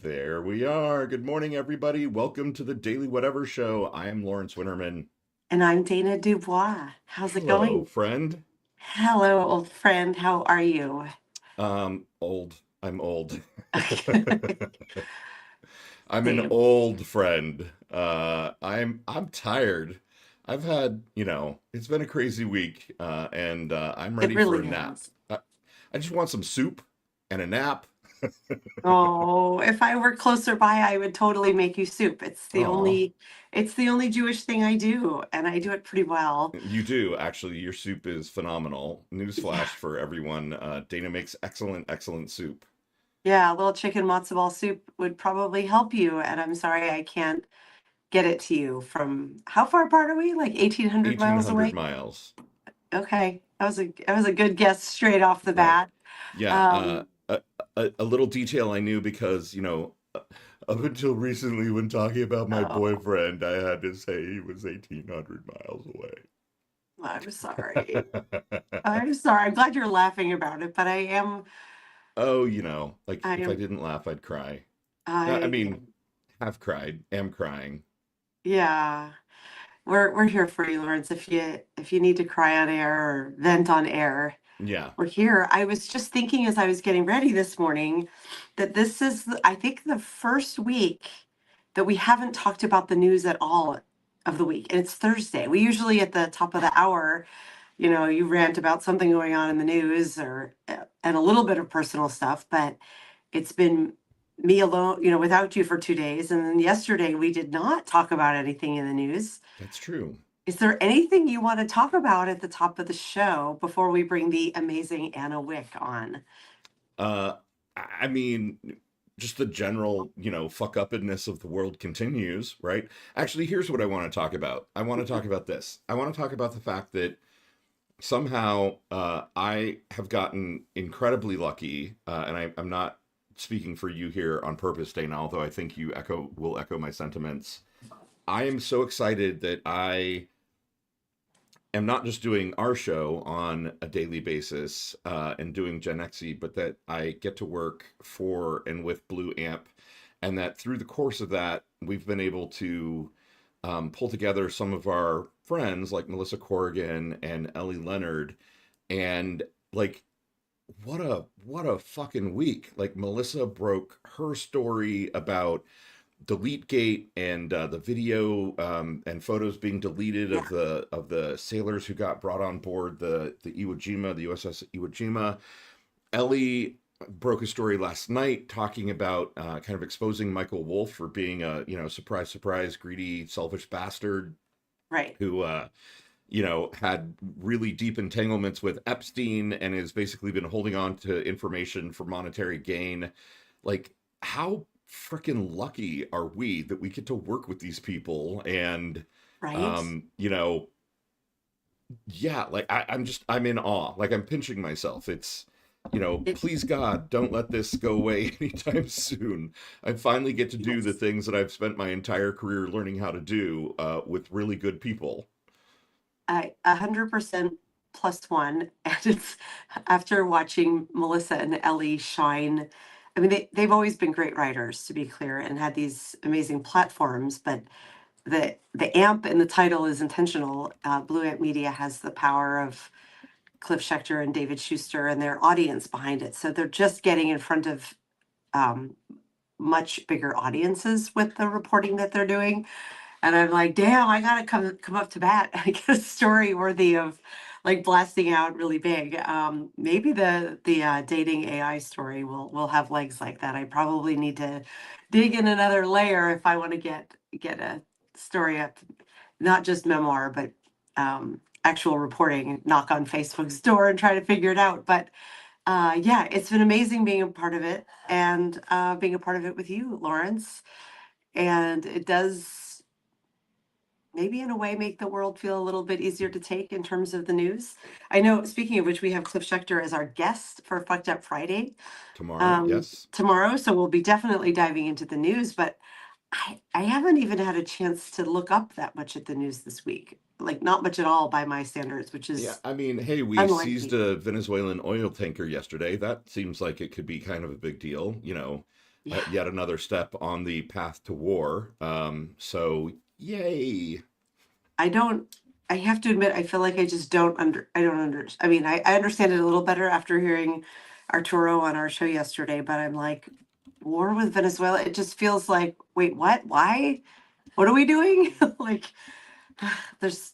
There we are. Good morning, everybody. Welcome to the Daily Whatever Show. I am Lawrence Winterman. And I'm Dana Dubois. How's it Hello, going? friend. Hello, old friend. How are you? Old. I'm old. Okay. I'm an Same. old friend. I'm tired. I've had, it's been a crazy week, and I'm It ready for a really nap. has. I just want some soup and a nap. Oh, if I were closer by, I would totally make you soup. Aw. It's the only Jewish thing I do, and I do it pretty well. You do, actually. Your soup is phenomenal. Yeah. Newsflash for everyone. Dana makes excellent, excellent soup. Yeah, a little chicken matzo ball soup would probably help you, and I'm sorry I can't get it to you from how far apart are we? Like 1,800 miles 1,800 away? miles. Okay. That was a good guess straight off the Right. bat. Yeah. Um, A little detail I knew because, up until recently, when talking about my oh. boyfriend, I had to say he was 1,800 miles away. I'm sorry. I'm sorry. I'm glad you're laughing about it, but Oh, like I if I am, didn't laugh, I'd cry. I I, mean, have cried, am crying. yeah. We're here for you, Lawrence. If you need to cry on air or vent on air, Yeah, we're here. I was just thinking as I was getting ready this morning that this is, I think, the first week that we haven't talked about the news at all of the week. And it's Thursday. We usually at the top of the hour, you rant about something going on in the news or and a little bit of personal stuff, but it's been me alone, without you for 2 days. And then yesterday we did not talk about anything in the news. that's true. Is there anything you want to talk about at the top of the show before we bring the amazing Anna Wick on? Uh, I mean, just the general, fuck upness of the world continues, right? Actually, here's what I want to talk about. I want to talk about this. I want to talk about the fact that somehow I have gotten incredibly lucky, and I'm not speaking for you here on purpose, Dana, although I think you will echo my sentiments. I am so excited that I am not just doing our show on a daily basis and doing Gen Xy, but that I get to work for and with Blue Amp, and that through the course of that, we've been able to pull together some of our friends like Melissa Corrigan and Ellie Leonard, and like what a fucking week! Like Melissa broke her story about DeleteGate and the video and photos being deleted Yeah, of the sailors who got brought on board the Iwo Jima, the USS Iwo Jima. Ellie broke a story last night talking about kind of exposing Michael Wolff for being a surprise surprise greedy selfish bastard right. who had really deep entanglements with Epstein and has basically been holding on to information for monetary gain. Like, how freaking lucky are we that we get to work with these people? And, Right. um, you know, yeah, like I'm in awe. Like, I'm pinching myself. It's, It, please God, don't let this go away anytime soon. I finally get to do the yes. things that I've spent my entire career learning how to do with really good people. 100% plus one. And it's after watching Melissa and Ellie shine. I mean, they've always been great writers, to be clear, and had these amazing platforms, but the amp in the title is intentional. Blue Amp Media has the power of Cliff Schechter and David Schuster and their audience behind it. So they're just getting in front of um, much bigger audiences with the reporting that they're doing. And I'm like, damn, I gotta come up to bat and get a story worthy of like blasting out really big. Maybe the dating AI story will have legs like that. I probably need to dig in another layer if I want to get a story up, not just memoir, but actual reporting. Knock on Facebook's door and try to figure it out. But yeah, it's been amazing being a part of it and being a part of it with you, Lawrence. And it does maybe in a way make the world feel a little bit easier to take in terms of the news. I know, speaking of which, we have Cliff Schechter as our guest for Fucked Up Friday Tomorrow, yes. tomorrow. So we'll be definitely diving into the news, but I haven't even had a chance to look up that much at the news this week. Like not much at all by my standards, which Yeah, is I mean, hey, we unlike seized me. a Venezuelan oil tanker yesterday. That seems like it could be kind of a big deal. Yeah. yet another step on the path to war. So yay. I don't, I have to admit, I feel like I don't I mean, I understand it a little better after hearing Arturo on our show yesterday, but I'm like, war with Venezuela, it just feels like, wait, what? Why? What are we doing? Like, there's,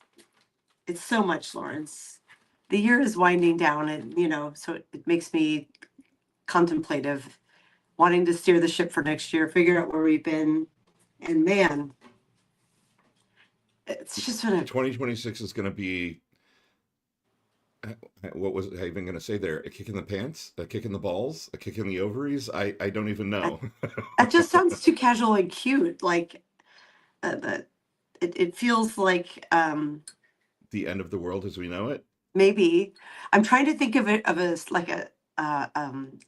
it's so much, Lawrence. The year is winding down and, so it makes me contemplative, wanting to steer the ship for next year, figure out where we've been. And man, it's just been a 2026 is going to be, what was I even going to say there? A kick in the pants, a kick in the balls, a kick in the ovaries. I don't even that, know. that just sounds too casual and cute. Like the it feels like The end of the world as we know it. maybe I'm trying to think of it of like a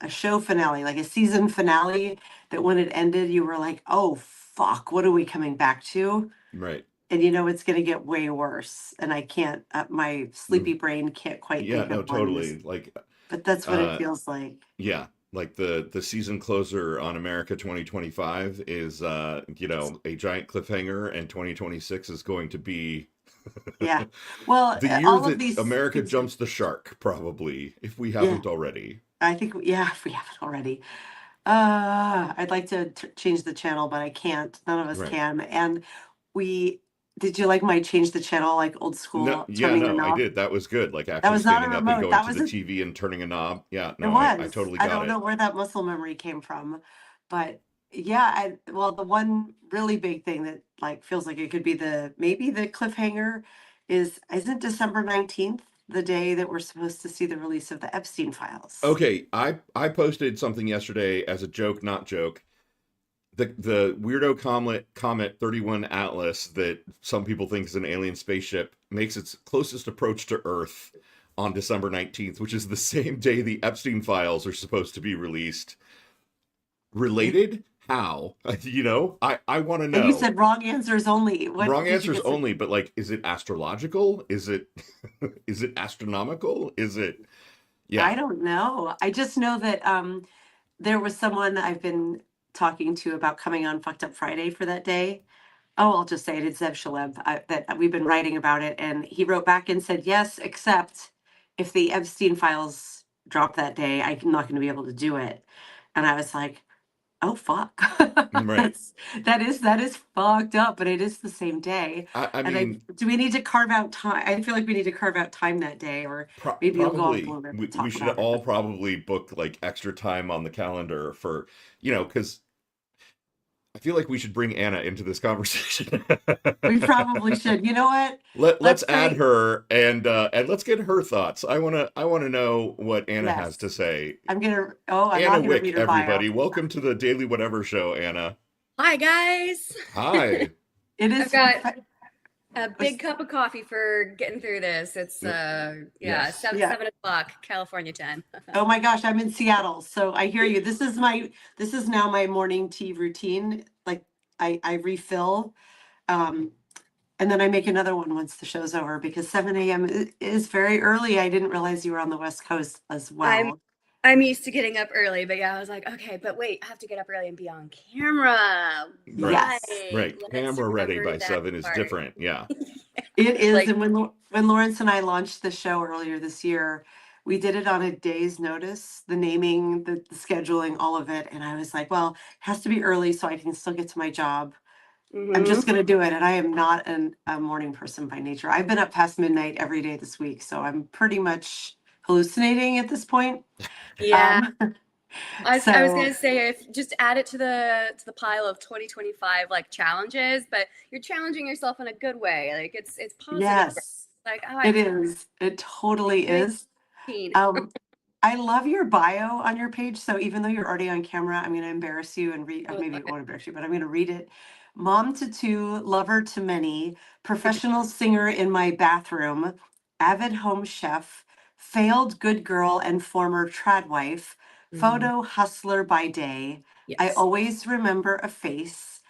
show finale, like a season finale that when it ended, you were like, oh fuck, what are we coming back to? Right. And it's going to get way worse. And I can't, my sleepy brain can't quite Yeah, think no, of one, totally. Like, but that's what it uh, feels like. yeah, like the season closer on America 2025 is, a giant cliffhanger, and 2026 is going to be Yeah. Well, the year all of that these America things are, jumps the shark, probably, if we yeah, haven't already. I think, yeah, if we haven't already. I'd like to change the channel, but I can't. None of us Right. can. And we, did you like my change the channel, like old No, school, yeah, turning the no, I knob? did. That was good. Like That actually was not a standing up and remote. going That to was the a, TV and turning a knob. Yeah, it no, I was. totally I got don't know it. where that muscle memory came from, but yeah, well, the one really big thing that like feels like it could be maybe the cliffhanger isn't December 19th the day that we're supposed to see the release of the Epstein files? Okay, I posted something yesterday as a joke, not joke. The weirdo comet 31 Atlas that some people think is an alien spaceship makes its closest approach to Earth on December 19th, which is the same day the Epstein files are supposed to be released. It, Related? How? I want to and you know. said wrong answers only. What Wrong did you answers just say? only, but like, is it astrological? Is it is it astronomical? Is it I yeah. don't know. I just know that there was someone that I've been talking to about coming on Fucked Up Friday for that day. Oh, I'll just say it. It's Zev Shalem that we've been writing about it. And he wrote back and said, yes, except if the Epstein files drop that day, I'm not going to be able to do it. And I was like, oh, fuck. Right. That is fucked up, but it is the same day. I And mean, do we need to carve out time? I feel like we need to carve out time that day, or maybe you'll go on probably Bloomberg and we talk should about it. all But probably book like extra time on the calendar for, because I feel like we should bring Anna into this conversation. we probably should. You know what? Let's Let's add say her and let's get her thoughts. I wanna know what Anna has to yes. say. I'm Anna not going to Wick, read her bio. everybody. Welcome to the Daily Whatever Show, Anna. Hi guys. Hi. It I've is. got a big cup of coffee for getting through this. It's yeah, Yes. seven Yeah. 7 o'clock California time. Oh my gosh, I'm in Seattle, so I hear you. This is now my morning tea routine. Like I refill, um, and then I make another one once the show's over because 7 a.m. Is very early. I didn't realize you were on the West Coast as I'm well. I'm used to getting up early, but yeah, I was like, okay, but wait, I have to get up early and be on camera. Right. Yes. Right. Right. Let's Camera ready remember by that 7 is part. different. Yeah. It is, Like, and when Lawrence and I launched the show earlier this year, we did it on a day's notice, the naming, the scheduling, all of it. And I was like, well, it has to be early so I can still get to my job. I'm just mhm. going to do it. And I am not a morning person by nature. I've been up past midnight every day this week. So I'm pretty much hallucinating at this point. Yeah. Um, I was so gonna say if just add it to the pile of 2025 like challenges, but you're challenging yourself in a good way. Like it's positive. yes, Like, oh, it is. It totally I'm is. 18. Um, I love your bio on your page. So even though you're already on camera, I'm going to embarrass you and read, Oh, maybe it okay. won't embarrass you, but I'm going to read it. Mom to two, lover to many, professional singer in my bathroom, avid home chef, failed good girl and former trad wife, Mhm. photo hustler by day. I Yes, always remember a face,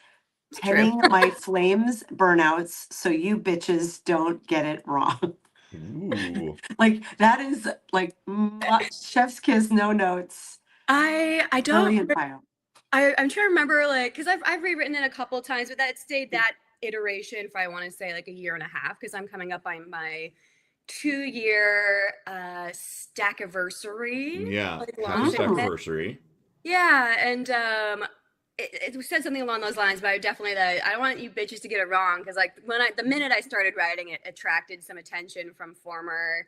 it's true. tending my flames burnouts so you bitches don't get it wrong. Ooh. Like that is like chef's kiss, no notes. I don't Brilliant bio. I'm trying to remember, like, because I've rewritten it a couple of times, but that stayed that iteration for I want to say like a year and a half because I'm coming up on my 2 year stack anniversary, Yeah. like Happy launch it. Stackiversary. Yeah, and it said something along those lines, but I definitely that I don't want you bitches to get it wrong because like the minute I started writing it attracted some attention from former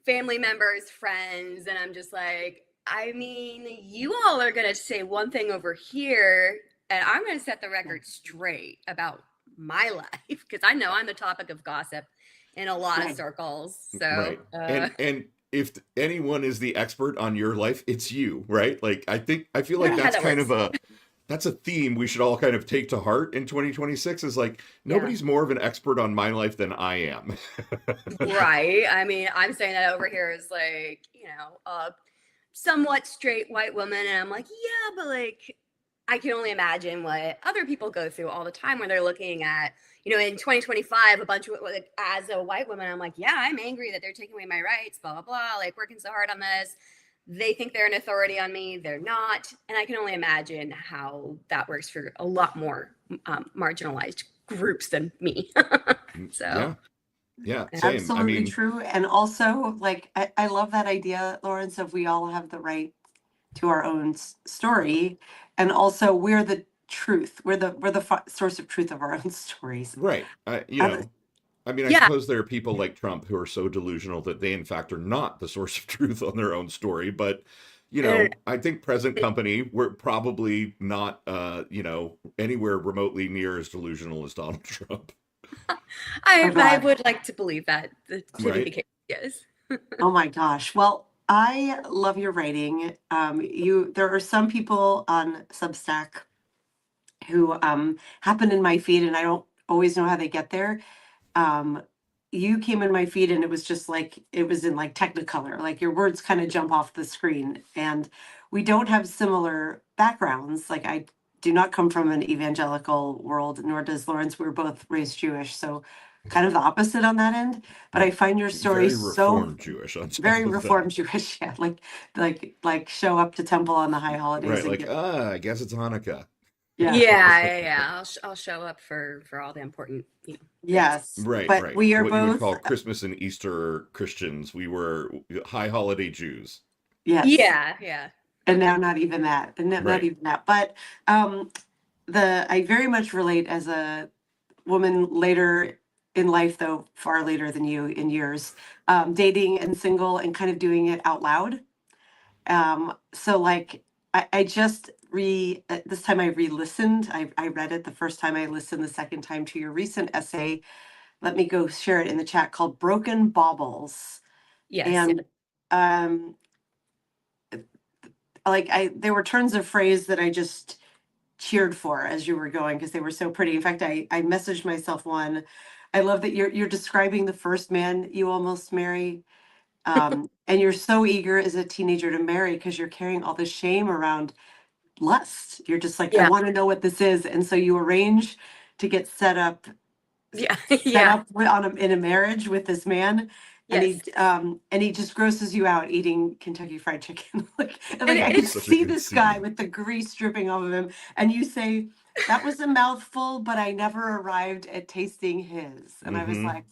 family members, friends, and I'm just like, I mean, you all are gonna say one thing over here, and I'm gonna set the record straight about my life because I know I'm the topic of gossip in a lot of Right. circles. So Right. And if anyone is the expert on your life, it's you, right? Like I feel like that's Heather kind of was, that's a theme we should all kind of take to heart in 2026 is like yeah. nobody's more of an expert on my life than I am. Right. I mean, I'm saying that over here is like, a somewhat straight white woman. And I'm like, yeah, but like, I can only imagine what other people go through all the time when they're looking at, in 2025, a bunch of, like, as a white woman, I'm like, yeah, I'm angry that they're taking away my rights, blah, blah, blah, like working so hard on this. They think they're an authority on me. They're not. And I can only imagine how that works for a lot more marginalized groups than me. So, Yeah. Yeah, yeah. same. I Absolutely mean, true. And also, like, I love that idea, Lawrence, of we all have the right to our own story. And also, we're the truth. We're the source of truth of our own stories. right. Other, I mean, I Yeah. suppose there are people like Trump who are so delusional that they, in fact, are not the source of truth on their own story. But, And I think present company, we're probably not, anywhere remotely near as delusional as Donald Trump, oh I God. would like to believe that to be the right? case. Yes. Oh my gosh. Well, I love your writing. There are some people on Substack who happen in my feed, and I don't always know how they get there. um you came in my feed and it was just like it was in like technicolor, like your words kind of jump off the screen, and we don't have similar backgrounds. Like, I do not come from an evangelical world, nor does Lawrence. We're both raised Jewish, so kind of the opposite on that end. But I find your story Very so reformed Jewish on very top of that. reformed Jewish. Yeah, like show up to temple on the high holidays Right. and Like, get, I guess it's Hanukkah. yeah. Yeah. I'll show up for all the important things. Yes, Right, but right. we are What you would both, call Christmas and Easter Christians. We were high holiday Jews. yes. Yeah. Yeah. And now not even that, and not Right. even that. But um I very much relate as a woman later in life, though far later than you in years, dating and single and kind of doing it out loud. So like I just this time I re-listened. I read it the first time, I listened the second time to your recent essay. Let me go share it in the chat, called Broken Baubles. Yes. And um like I there were turns of phrase that I just cheered for as you were going because they were so pretty. In fact, I messaged myself one. I love that you're describing the first man you almost marry. And you're so eager as a teenager to marry because you're carrying all the shame around lust. You're just like, I Yeah. want to know what this is. And so you arrange to get Yeah. set Yeah. up in a marriage with this man, Yes. and he just grosses you out eating Kentucky Fried Chicken. And And like I it, could Such a see good this guy scene. with the grease dripping off of him, and you say, that was a mouthful, but I never arrived at tasting his. And I was Mm-hmm. like,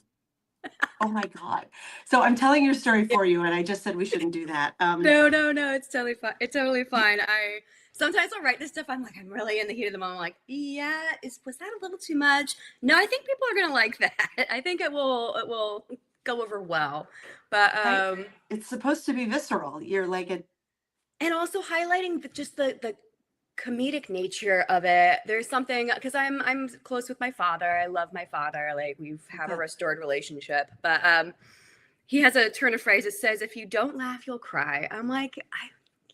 oh my God. So I'm telling your story yeah. for you, and I just said we shouldn't do that. No. It's totally fine. It's totally fine. I sometimes I'll write this stuff. I'm like, I'm really in the heat of the moment. I'm like, yeah, was that a little too much? No, I think people are gonna like that. I think it will go over well. But Right? It's supposed to be visceral. You're like a and also highlighting just the comedic nature of it. There's something because I'm close with my father. I love my father. Like we have a restored relationship, but he has a turn of phrase that says, "If you don't laugh, you'll cry." I'm like,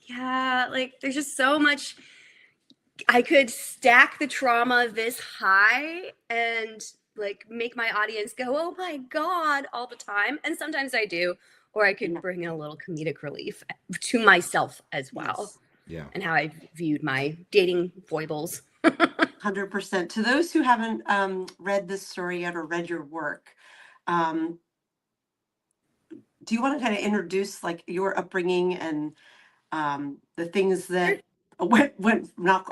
yeah, like there's just so much. I could stack the trauma this high and like make my audience go, "Oh my god," all the time, and sometimes I do. Or I could yeah, bring in a little comedic relief to myself as well, yes. Yeah. and how I viewed my dating foibles. 100%. To those who haven't read this story yet or read your work, um, do you want to kind of introduce like your upbringing and the things Sure. that I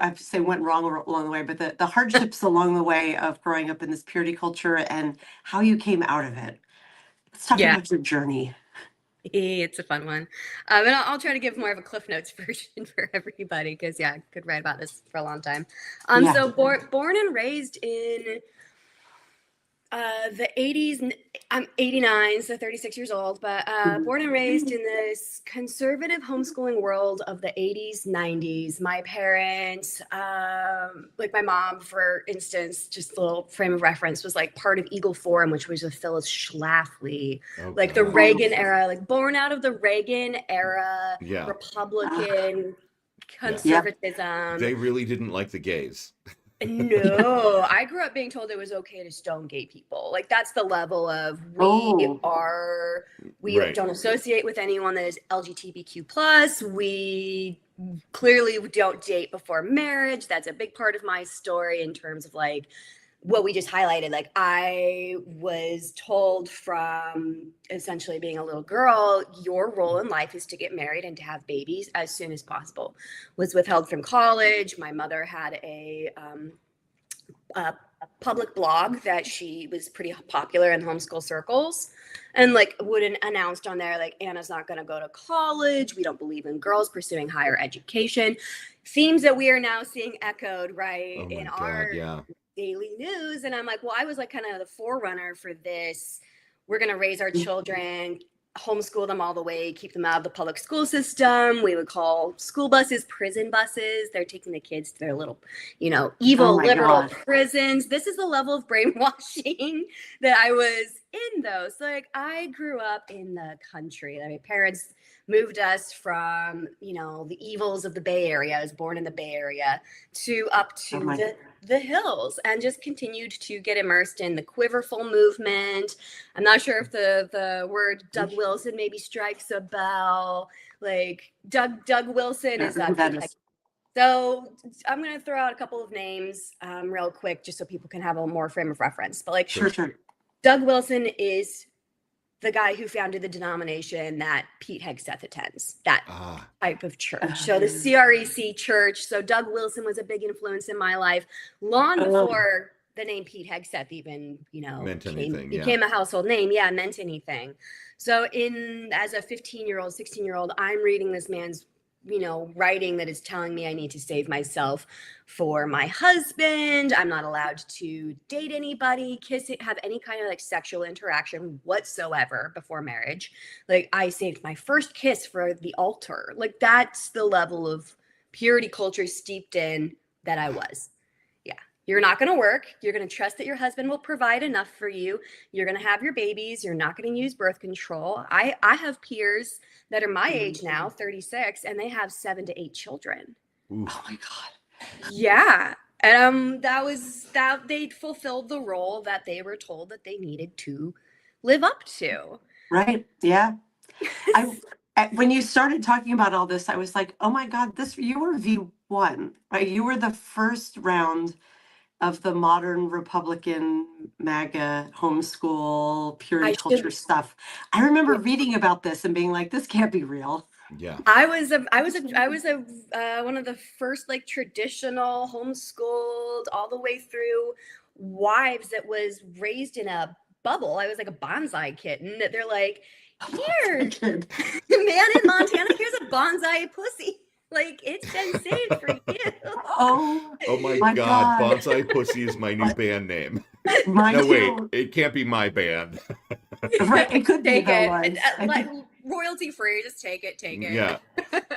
have to say went wrong along the way, but the hardships along the way of growing up in this purity culture and how you came out of it. Let's talk Yeah. about your journey. It's a fun one. And I'll try to give more of a Cliff Notes version for everybody because, yeah, I could write about this for a long time. Yeah. So born and raised in the 80s. I'm 89, so 36 years old, but born and raised in this conservative homeschooling world of the 80s, 90s. My parents, like my mom, for instance, just a little frame of reference, was like part of Eagle Forum, which was with Phyllis Schlafly, like the Reagan era, like born out of the Reagan era, Republican conservatism. They really didn't like the gays. No, I grew up being told it was okay to stone gay people. Like that's the level of we don't associate with anyone that is LGBTQ plus. We clearly don't date before marriage. That's a big part of my story in terms of like what we just highlighted. Like I was told from essentially being a little girl, your role in life is to get married and to have babies as soon as possible. Was withheld from college. My mother had a public blog that she was pretty popular in homeschool circles and like wouldn't announced on there like Anna's not going to go to college, we don't believe in girls pursuing higher education, themes that we are now seeing echoed in our daily news. And I'm like, well, I was like kind of the forerunner for this. We're going to raise our children, homeschool them all the way, keep them out of the public school system. We would call school buses prison buses. They're taking the kids to their little, evil liberal prisons. This is the level of brainwashing that I was in, though. So like I grew up in the country. My parents moved us from, the evils of the Bay Area. I was born in the Bay Area to up to the hills and just continued to get immersed in the quiverful movement. I'm not sure if the word Doug Wilson maybe strikes a bell. Like Doug Wilson is so I'm going to throw out a couple of names real quick just so people can have a more frame of reference. But like Sure. Doug Wilson is the guy who founded the denomination that Pete Hegseth attends, that type of church. So the CREC church. So Doug Wilson was a big influence in my life long before the name Pete Hegseth even, became a household name. Yeah, meant anything. So as a 15-year-old, 16-year-old, I'm reading this man's writing that is telling me I need to save myself for my husband. I'm not allowed to date anybody, kiss it, have any kind of like sexual interaction whatsoever before marriage. Like I saved my first kiss for the altar. Like that's the level of purity culture steeped in that I was. Yeah. You're not going to work. You're going to trust that your husband will provide enough for you. You're going to have your babies. You're not going to use birth control. I have peers that are my age now, 36, and they have 7 to 8 children. Ooh. Oh my God. Yeah. And that they fulfilled the role that they were told that they needed to live up to. Right. Yeah. When you started talking about all this, I was like, oh my God, you were V1, right? You were the first round of the modern Republican MAGA homeschool purity culture stuff. I remember reading about this and being like, this can't be real. Yeah. I was one of the first like traditional homeschooled all the way through wives that was raised in a bubble. I was like a bonsai kitten. They're like, here, man in Montana, here's a bonsai pussy. Like it's been saved for you. Oh my God. Bonsai Pussy is my new band name. Wait, it can't be my band. Right, it could take it. Like royalty free, just take it. Yeah.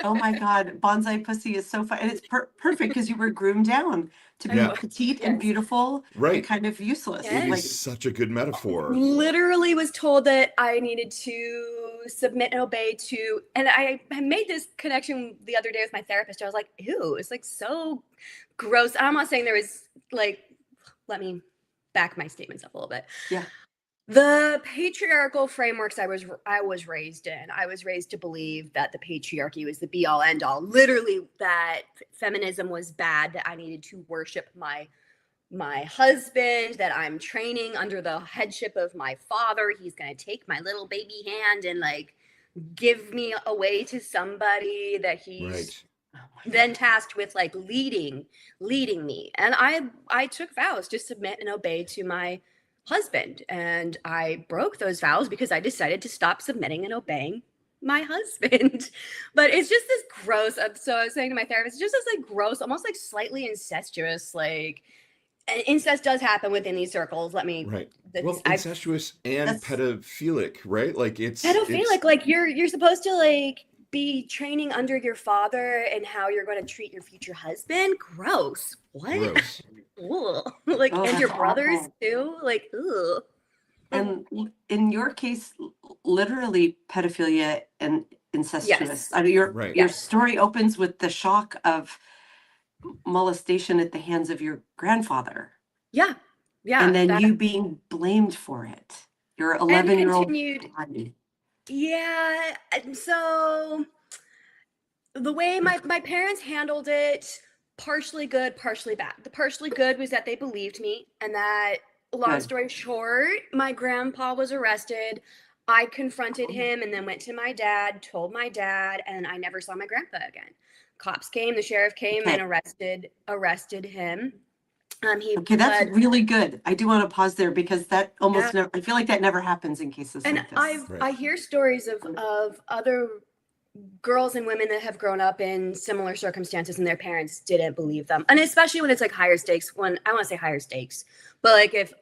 Oh my God, Bonsai Pussy is so fun. And it's perfect because you were groomed down to be petite and beautiful and kind of useless. It is such a good metaphor. Literally was told that I needed to submit and obey to, and I made this connection the other day with my therapist. I was like, ew, it's like so gross. I'm not saying there was like, let me back my statements up a little bit. Yeah. The patriarchal frameworks I was raised in, I was raised to believe that the patriarchy was the be all end all, literally that feminism was bad, that I needed to worship my husband, that I'm training under the headship of my father. He's going to take my little baby hand and like give me away to somebody that he's then tasked with like leading me. And I took vows to submit and obey to my husband. And I broke those vows because I decided to stop submitting and obeying my husband. But it's just this gross. So I was saying to my therapist, it's just this like gross, almost like slightly incestuous, like, and incest does happen within these circles. Let me, Right. that's, Well, I've incestuous and That's pedophilic, right? Like it's pedophilic, like you're supposed to like be training under your father and how you're going to treat your future husband. Gross. What? gross. Ugh. Like, oh, and your that's brothers awful. too. Like, ugh. And in your case, literally pedophilia and incestuous. Yes. I mean, your Right. Yes. story opens with the shock of molestation at the hands of your grandfather, Yeah. Yeah. and then That, you being blamed for it. Your and 11-year-old continued. body. Yeah. And so the way my parents handled it, partially good, partially bad. The partially good was that they believed me, and that, long Good. story short, my grandpa was arrested. I confronted him and then went to my dad, told my dad, and I never saw my grandpa again. Cops came, the sheriff came Okay. and arrested him. He Okay, that's pled, really good. I do want to pause there because that almost yeah. never, I feel like that never happens in cases And like this. Right. I hear stories of other girls and women that have grown up in similar circumstances and their parents didn't believe them. And especially when it's like higher stakes, when I want to say higher stakes, but like if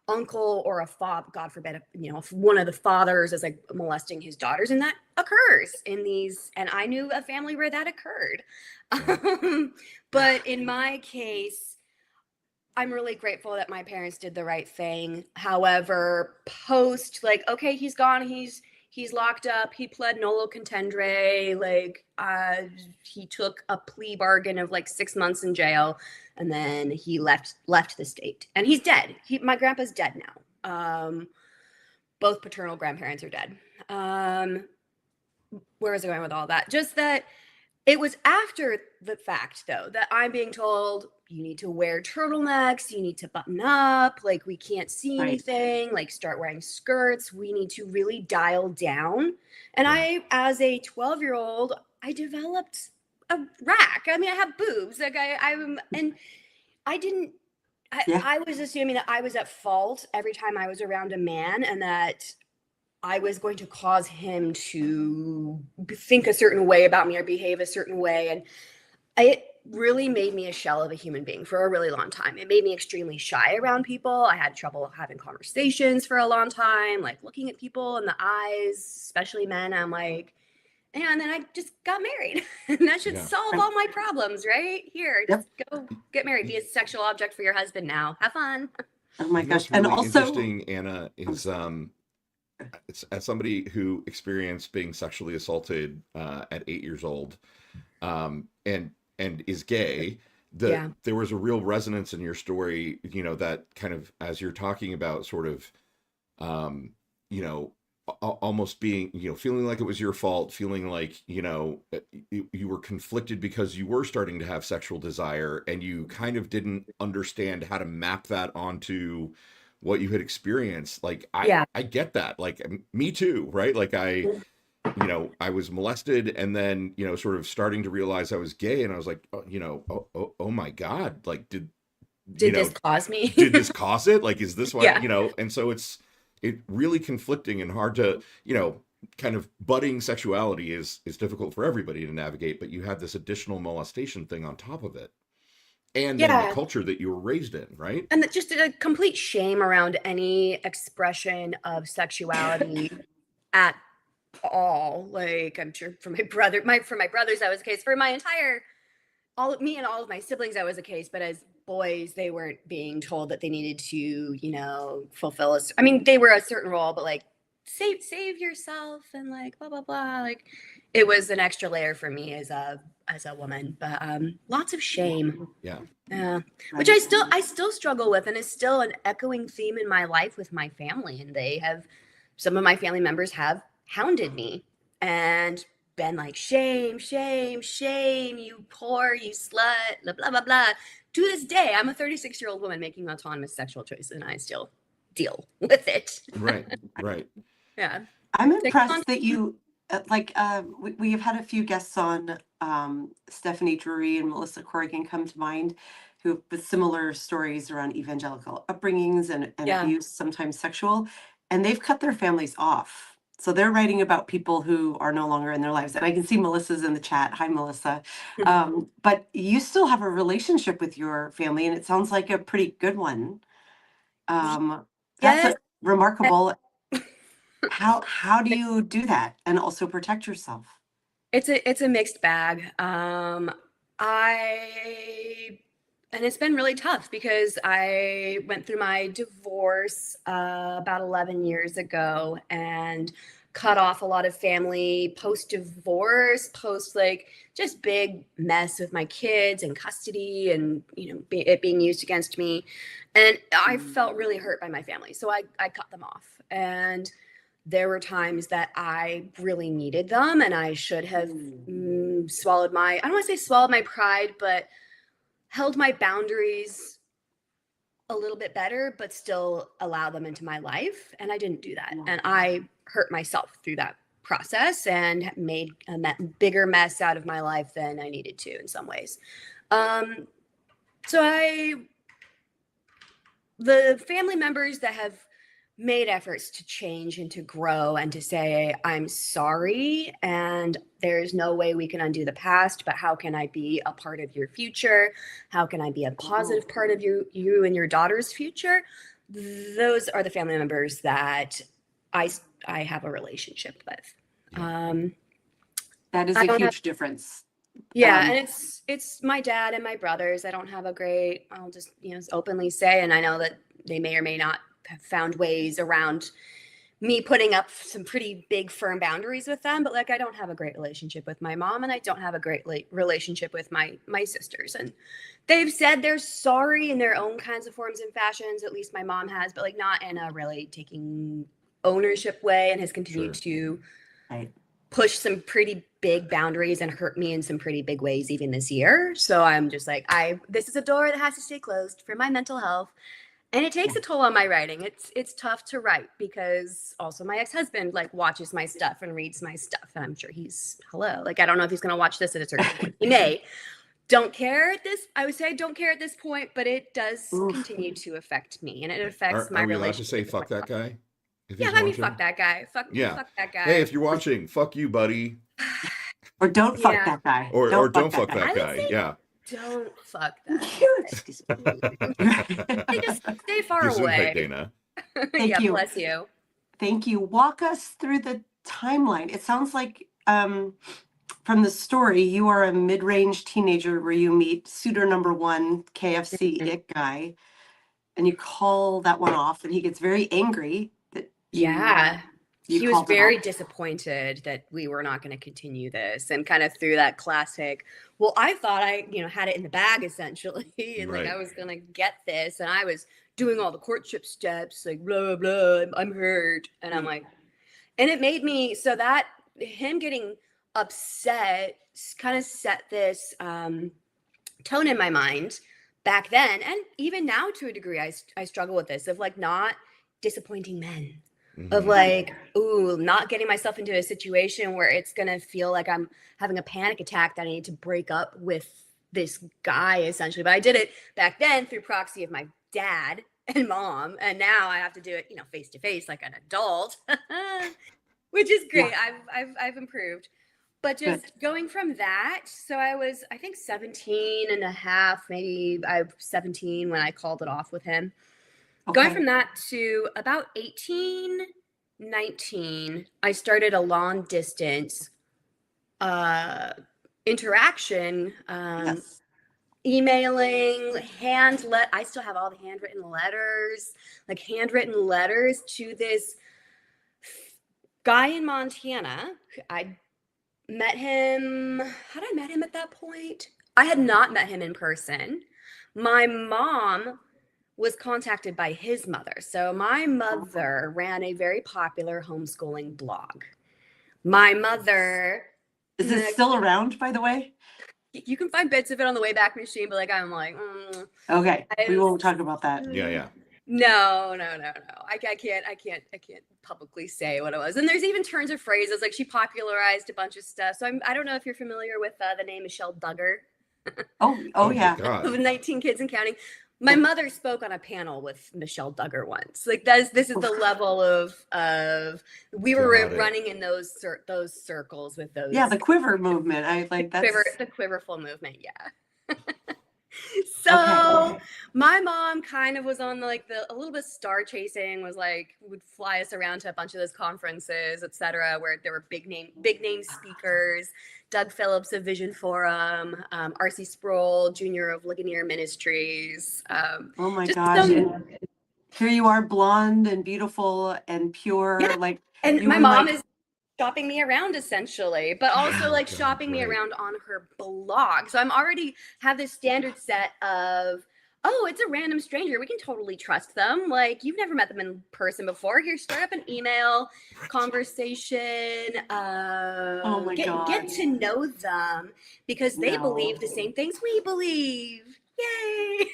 uncle or a father, God forbid, if one of the fathers is like molesting his daughters, and that occurs in these, and I knew a family where that occurred. But in my case, I'm really grateful that my parents did the right thing. However, post, like, okay, he's gone, he's locked up, he pled nolo contendere, like he took a plea bargain of like 6 months in jail, and then he left the state, and he's dead. My grandpa's dead now. Both paternal grandparents are dead. Where was I going with all that? Just that it was after the fact, though, that I'm being told you need to wear turtlenecks, you need to button up, like we can't see Right. anything, like start wearing skirts. We need to really dial down. And Right. I, as a 12-year-old, I developed a rack. I mean, I have boobs. Like and I didn't. Yeah. I was assuming that I was at fault every time I was around a man, and that I was going to cause him to think a certain way about me or behave a certain way. And it really made me a shell of a human being for a really long time. It made me extremely shy around people. I had trouble having conversations for a long time, like looking at people in the eyes, especially men. I'm like, and then I just got married. And that should Yeah. solve all my problems, right? Here, Yep. just go get married. Be a sexual object for your husband now. Have fun. Oh my You know gosh. what's And really also, interesting, Anna, is it's, as somebody who experienced being sexually assaulted at 8 years old, and is gay, Yeah. there was a real resonance in your story. That kind of, as you're talking about, sort of, almost being, feeling like it was your fault, feeling like you were conflicted because you were starting to have sexual desire, and you kind of didn't understand how to map that onto what you had experienced. Like Yeah. I get that. Like me too, right? Like I was molested, and then sort of starting to realize I was gay, and I was like, oh my God, like did This cause me? did this cause it? Like, is this what Yeah. And so it's really conflicting and hard to kind of budding sexuality is difficult for everybody to navigate, but you had this additional molestation thing on top of it, and then the Yeah. culture that you were raised in, right? And just a complete shame around any expression of sexuality at all. Like, I'm sure for my brothers that was the case. For my entire, all of me and all of my siblings that was the case. But as boys, they weren't being told that they needed to fulfill I mean, they were a certain role, but like save yourself and like blah blah blah. Like, it was an extra layer for me as a woman. But lots of shame. Yeah. Yeah, which I still struggle with, and is still an echoing theme in my life with my family. And some of my family members have hounded me and been like, shame, shame, shame, you whore, you slut, blah, blah, blah, blah. To this day, I'm a 36-year-old woman making autonomous sexual choices, and I still deal with it. Right. Yeah. I'm impressed that you we have had a few guests on, Stephanie Drury and Melissa Corrigan come to mind, who with similar stories around evangelical upbringings and Yeah. abuse, sometimes sexual, and they've cut their families off. So they're writing about people who are no longer in their lives. And I can see Melissa's in the chat. Hi, Melissa. But you still have a relationship with your family, and it sounds like a pretty good one. That's Yes. remarkable. How do you do that and also protect yourself? It's a mixed bag. I and it's been really tough because I went through my divorce about 11 years ago and cut off a lot of family post divorce, post like just big mess with my kids and custody and it being used against me, and I felt really hurt by my family, so I cut them off. And there were times that I really needed them, and I should have swallowed I don't want to say swallowed my pride, but held my boundaries a little bit better, but still allow them into my life. And I didn't do that. And I hurt myself through that process and made a bigger mess out of my life than I needed to in some ways. The family members that have made efforts to change and to grow and to say, I'm sorry, and there's no way we can undo the past, but how can I be a part of your future? How can I be a positive part of you and your daughter's future? Those are the family members that I have a relationship with. That is a huge difference. Yeah, and it's my dad and my brothers. I don't have a great, I'll just openly say, and I know that they may or may not have found ways around me putting up some pretty big firm boundaries with them, but like I don't have a great relationship with my mom, and I don't have a great relationship with my sisters. And they've said they're sorry in their own kinds of forms and fashions, at least my mom has, but like not in a really taking ownership way, and has continued to push some pretty big boundaries and hurt me in some pretty big ways even this year. So I'm just like, this is a door that has to stay closed for my mental health. And it takes a toll on my writing. It's tough to write because also my ex-husband like watches my stuff and reads my stuff. And I'm sure like, I don't know if he's going to watch this at a certain point. He may. I would say I don't care at this point, but it does continue to affect me, and it affects my relationship. Are we allowed to say fuck that guy? Yeah, I mean, fuck that guy. Fuck that guy. Hey, if you're watching, fuck you, buddy. Or don't fuck that guy. Or don't fuck that guy. Yeah. Don't fuck that guy. Just stay far away. Dana. Thank you. Bless you. Thank you. Walk us through the timeline. It sounds like from the story, you are a mid-range teenager where you meet suitor number one, KFC it guy, and you call that one off, and he gets very angry that he was very disappointed that we were not going to continue this, and kind of through that classic, well, I thought I had it in the bag essentially, and like I was going to get this, and I was doing all the courtship steps, like blah, blah, blah, I'm hurt. And I'm like, and it made me, so that him getting upset kind of set this tone in my mind back then. And even now to a degree, I struggle with this of like not disappointing men, of like, not getting myself into a situation where it's going to feel like I'm having a panic attack that I need to break up with this guy essentially. But I did it back then through proxy of my dad and mom. And now I have to do it, face to face like an adult, which is great. Yeah. I've improved. But just going from that, so I was, I think 17 and a half, maybe I was 17 when I called it off with him. Okay. Going from that to about 18, 19, I started a long distance interaction, emailing, I still have all the handwritten letters to this guy in Montana. I met him. Had I met him at that point? I had not met him in person. My mom was contacted by his mother. So my mother ran a very popular homeschooling blog. My mother... Is it still around, by the way? You can find bits of it on the Wayback Machine, but I'm like... Okay, we won't talk about that. Yeah. No. I can't publicly say what it was. And there's even turns of phrases like she popularized a bunch of stuff. So I don't know if you're familiar with the name Michelle Duggar Oh Oh my yeah. of God. 19 Kids and Counting. My Yeah. mother spoke on a panel with Michelle Duggar once. Like this is the level of we were Got it. running in those circles with those Yeah, the quiver movement. I like that's the quiverful movement. Yeah. okay. So my mom kind of was on like a little bit star chasing, was like would fly us around to a bunch of those conferences, etc., where there were big name speakers, Doug Phillips of Vision Forum, R.C. Sproul Jr. of Ligonier Ministries, Oh my just gosh. And here you are, blonde and beautiful and pure. Yeah. Like and you my were mom like, is shopping me around essentially, but also like God, shopping me right. around on her blog. So I'm already have this standard set of, oh, it's a random stranger. We can totally trust them. Like you've never met them in person before. Here, start up an email conversation. oh my Get God. to know them because they No. believe the same things we believe. Yay!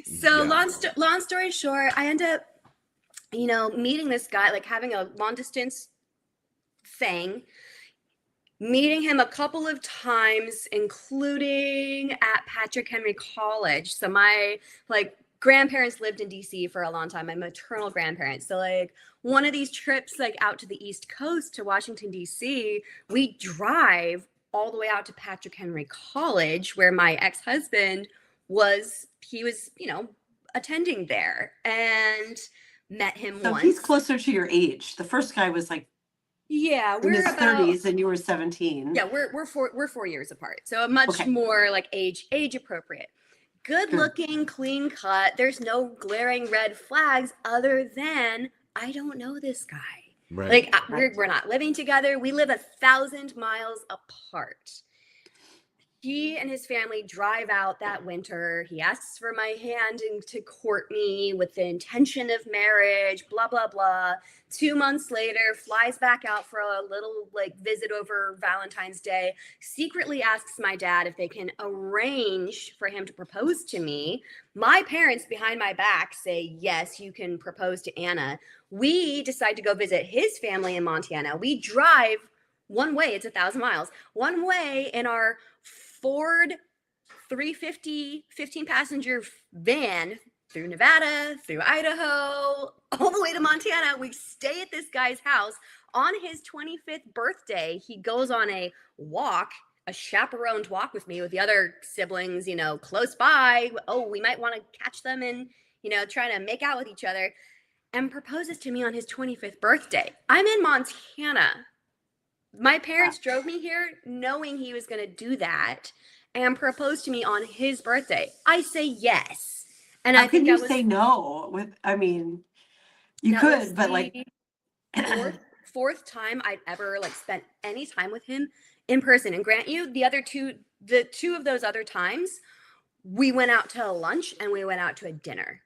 So Yeah. long story short, I end up, meeting this guy, like having a long distance thing, meeting him a couple of times, including at Patrick Henry College. So my like grandparents lived in DC for a long time, my maternal grandparents. So like one of these trips like out to the East Coast to Washington, DC, we drive all the way out to Patrick Henry College where my ex-husband he was, attending there, and met him So once. he's closer to your age. The first guy was like Yeah, in we're his about 30s and you were 17. yeah, we're 4 years apart. So much Okay. more like age appropriate. Good Good. looking, clean cut. There's no glaring red flags other than I don't know this guy. Right. Like Right. we're not living together. We live 1,000 miles apart. He and his family drive out that winter. He asks for my hand and to court me with the intention of marriage, blah, blah, blah. 2 months later, flies back out for a little like visit over Valentine's Day, secretly asks my dad if they can arrange for him to propose to me. My parents behind my back say, yes, you can propose to Anna. We decide to go visit his family in Montana. We drive one way, it's 1,000 miles, one way in our Ford 350 15 passenger van through Nevada, through Idaho, all the way to Montana. We stay at this guy's house. On his 25th birthday, he goes on a chaperoned walk with me with the other siblings, close by. Oh, we might want to catch them and, trying to make out with each other, and proposes to me on his 25th birthday. I'm in Montana. My parents drove me here knowing he was going to do that and propose to me on his birthday. I say yes. And How I think can you that was say no you that could, was but like the fourth time I'd ever like spent any time with him in person. And grant you, the two of those other times, we went out to lunch and we went out to a dinner.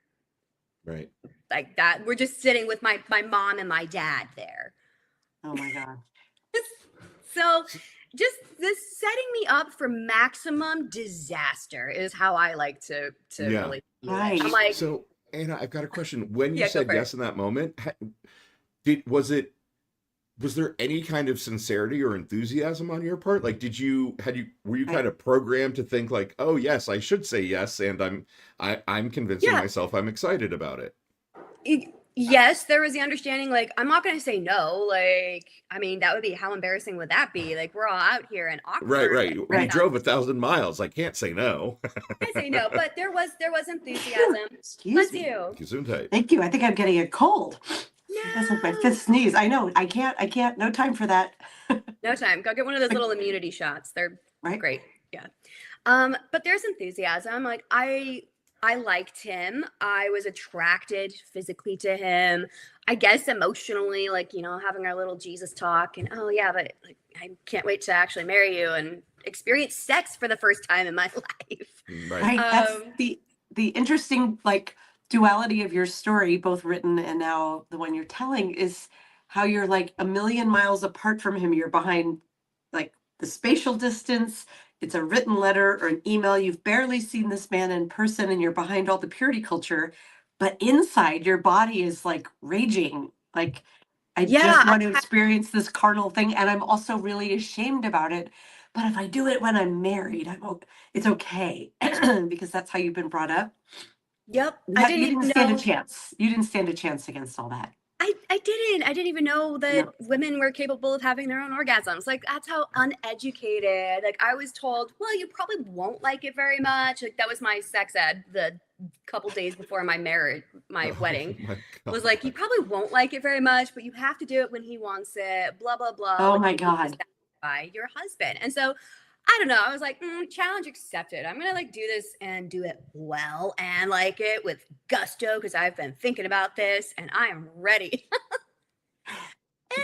Right. Like that. We're just sitting with my mom and my dad there. oh my God. So just this setting me up for maximum disaster is how I like to Yeah. really view Right. it. I'm like, So, Anna, I've got a question. When you Yeah, go said for yes in that moment, was there any kind of sincerity or enthusiasm on your part? Like, were you kind of programmed to think like, oh yes, I should say yes, and I'm convincing Yeah. myself I'm excited about it. Yes, there was the understanding, like, I'm not going to say no. Like, I mean, that would be, how embarrassing would that be? Like, we're all out here and awkward. Right. We Right. drove 1,000 miles. I can't say no. I say no, but there was enthusiasm. Excuse Bless me. you. Gesundheit. Thank you. I think I'm getting a cold. No. That's like my fifth sneeze. I know. I can't. No time for that. No time. Go get one of those little immunity shots. They're Right. great. Yeah. But there's enthusiasm. Like I liked him. I was attracted physically to him. I guess emotionally, like, having our little Jesus talk and, oh yeah, but like, I can't wait to actually marry you and experience sex for the first time in my life. Right. That's the interesting like duality of your story, both written and now the one you're telling, is how you're like a million miles apart from him. You're behind like the spatial distance. It's a written letter or an email. You've barely seen this man in person and you're behind all the purity culture, but inside your body is like raging. Like, I Yeah, just want to experience this carnal thing, and I'm also really ashamed about it. But if I do it when I'm married, it's okay because that's how you've been brought up. yep. I didn't You didn't even stand a know. chance. You didn't stand a chance against all that. I didn't. I didn't even know that No. women were capable of having their own orgasms. Like, that's how uneducated. Like, I was told, well, you probably won't like it very much. Like, that was my sex ed the couple days before my marriage, my Oh wedding. my Was like, you God. probably won't like it very much, but you have to do it when he wants it. Blah blah blah. Oh Like, my you need to God. satisfy your husband. And so I don't know. I was like, challenge accepted. I'm gonna like do this and do it well and like it with gusto because I've been thinking about this and I am ready.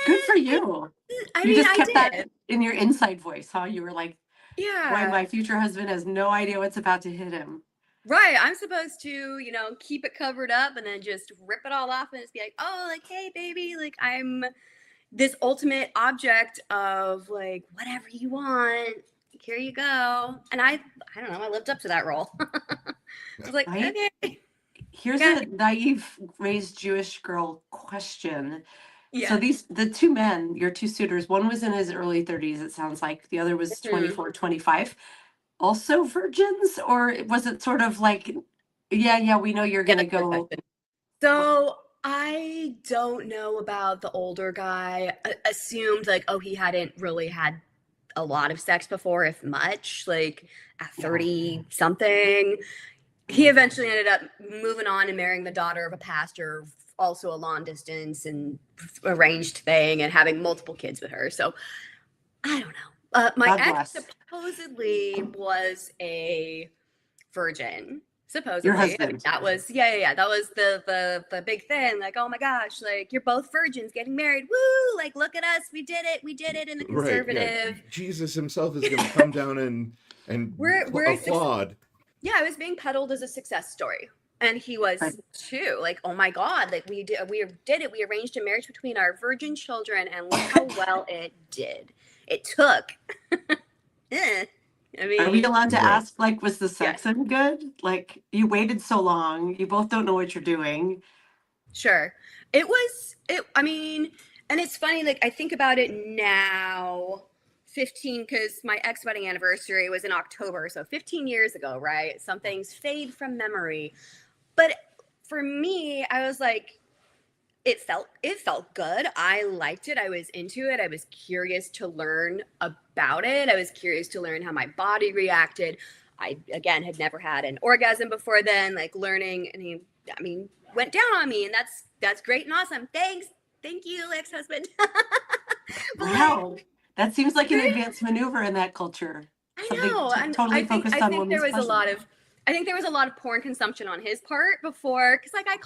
Good for And you. I You mean, just I kept that did. in your inside voice, huh? You were like, boy, Yeah. my future husband has no idea what's about to hit him. Right. I'm supposed to, keep it covered up and then just rip it all off and just be like, oh, like, hey, baby, like, I'm this ultimate object of like, whatever you want. Here you go. And I don't know, I lived up to that role. I was like, Right? okay. Here's Got a naive raised Jewish girl question. So Yeah. the two men, your two suitors, one was in his early 30s, it sounds like. The other was Mhm. 24, 25. Also virgins? Or was it sort of like, yeah, we know you're Yeah, gonna that's a good go. question. So I don't know about the older guy. Assumed like, oh, he hadn't really had a lot of sex before, if much, like at Yeah. 30 something. He eventually ended up moving on and marrying the daughter of a pastor, also a long distance and arranged thing, and having multiple kids with her. So I don't know. My God ex bless. supposedly was a virgin. Your Supposedly, I mean, husband. that was yeah. That was the big thing. Like, oh my gosh, like you're both virgins getting married. Woo! Like, look at us, we did it. We did it in the Right. Yeah. conservative. Jesus himself is going to come down and We're applaud. yeah, I was being peddled as a success story. And he Right. was too. Like, oh my God, like we did it. We arranged a marriage between our virgin children, and look how well it did. It took. I Are we mean, allowed to Right. ask, like, was the yes, sex any good? Like, you waited so long, you both don't know what you're doing. sure. I mean, and it's funny, like I think about it now, 15, because my ex wedding anniversary was in October. So 15 years ago, right? Some things fade from memory. But for me, I was like, it felt good. I liked it. I was into it. I was curious to learn about it. I was curious to learn how my body reacted. I again had never had an orgasm before then, like learning, and he I mean went down on me, and that's great and awesome. Thank you, ex-husband. But like, Wow. That seems like an right? advanced maneuver in that culture. I Something know, and totally I focused on think there women's was a pleasure. lot of I think there was a lot of porn consumption on his part before, because like I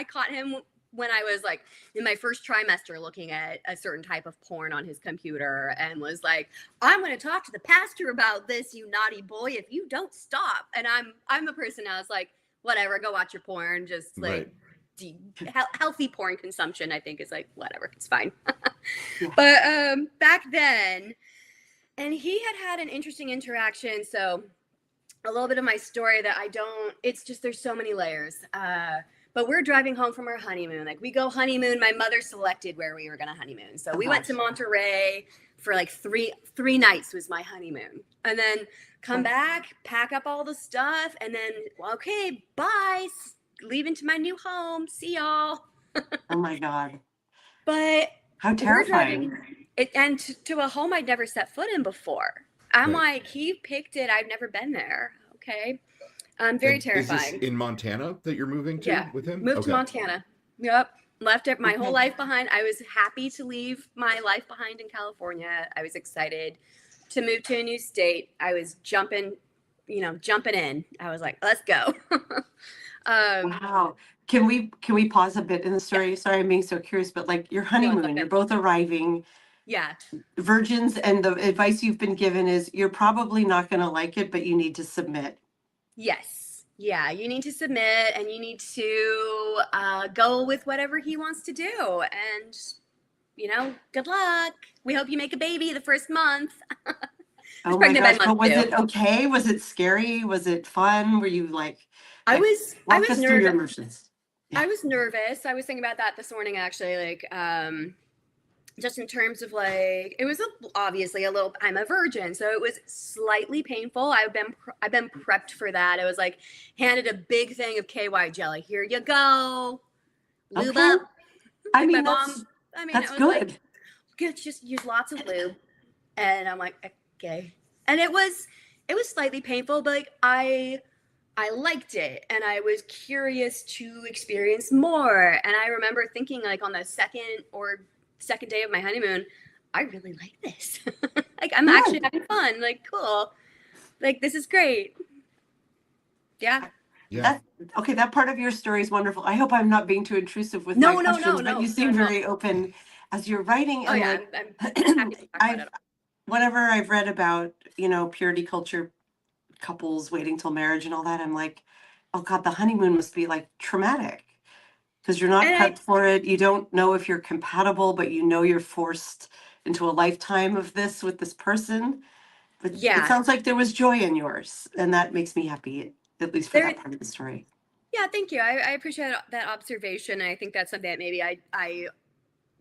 caught him when I was like in my first trimester looking at a certain type of porn on his computer and was like, I'm going to talk to the pastor about this, you naughty boy, if you don't stop. And I'm a person I was like, whatever, go watch your porn, just like Right. healthy porn consumption. I think is like whatever, it's fine. Yeah. But back then, and he had an interesting interaction. So a little bit of my story that I don't, it's just, there's so many layers. But we're driving home from our honeymoon. Like we go honeymoon. My mother selected where we were going to honeymoon. So Oh, we went to gosh. Monterey for like three nights was my honeymoon. And then come back, pack up all the stuff. And then, okay, bye. Leaving to my new home. See y'all. Oh my God. But How we're terrifying. driving and to a home I'd never set foot in before. I'm Right. like, he picked it. I've never been there. Okay. Very And is this terrifying. in Montana that you're moving to Yeah. with him? Moved to Okay. Montana. Yep. Left my whole Okay. life behind. I was happy to leave my life behind in California. I was excited to move to a new state. I was jumping in. I was like, let's go. Wow. Can we pause a bit in the Yeah. story? Sorry, I'm being so curious, but like your No, it's all honeymoon, you're good. both arriving Yeah. virgins, and the advice you've been given is you're probably not going to like it, but you need to submit. Yes. Yeah. You need to submit and you need to go with whatever he wants to do. And, good luck. We hope you make a baby the first month. I was Oh my pregnant by gosh, but month was 2. it okay? Was it scary? Was it fun? Were you like I was walk us through your nervous. emotions? I was nervous. I was thinking about that this morning, actually. Like, just in terms of like, it was obviously a little. I'm a virgin, so it was slightly painful. I've been prepped for that. It was like handed a big thing of KY jelly. Here you go, lube Okay. up. I Like my mean, mom. I mean, that's it was good. like, just use lots of lube, and I'm like, okay. And it was slightly painful, but like I liked it and I was curious to experience more. And I remember thinking like on the second day of my honeymoon, I really like this. Like I'm actually Good. having fun. Like cool. Like this is great. Yeah. Yeah. That okay. That part of your story is wonderful. I hope I'm not being too intrusive with No, my no, questions, no, but no, you not seem at all. very open as you're writing. Oh And yeah, like, I'm happy to talk about I've it. whenever I've read about purity culture couples waiting till marriage and all that, I'm like, oh God, the honeymoon must be like traumatic because you're not And prepped for it. You don't know if you're compatible, but you're forced into a lifetime of this with this person. But it yeah, sounds like there was joy in yours, and that makes me happy, at least for there. that part of the story. Yeah, thank you. I appreciate that observation. And I think that's something that maybe I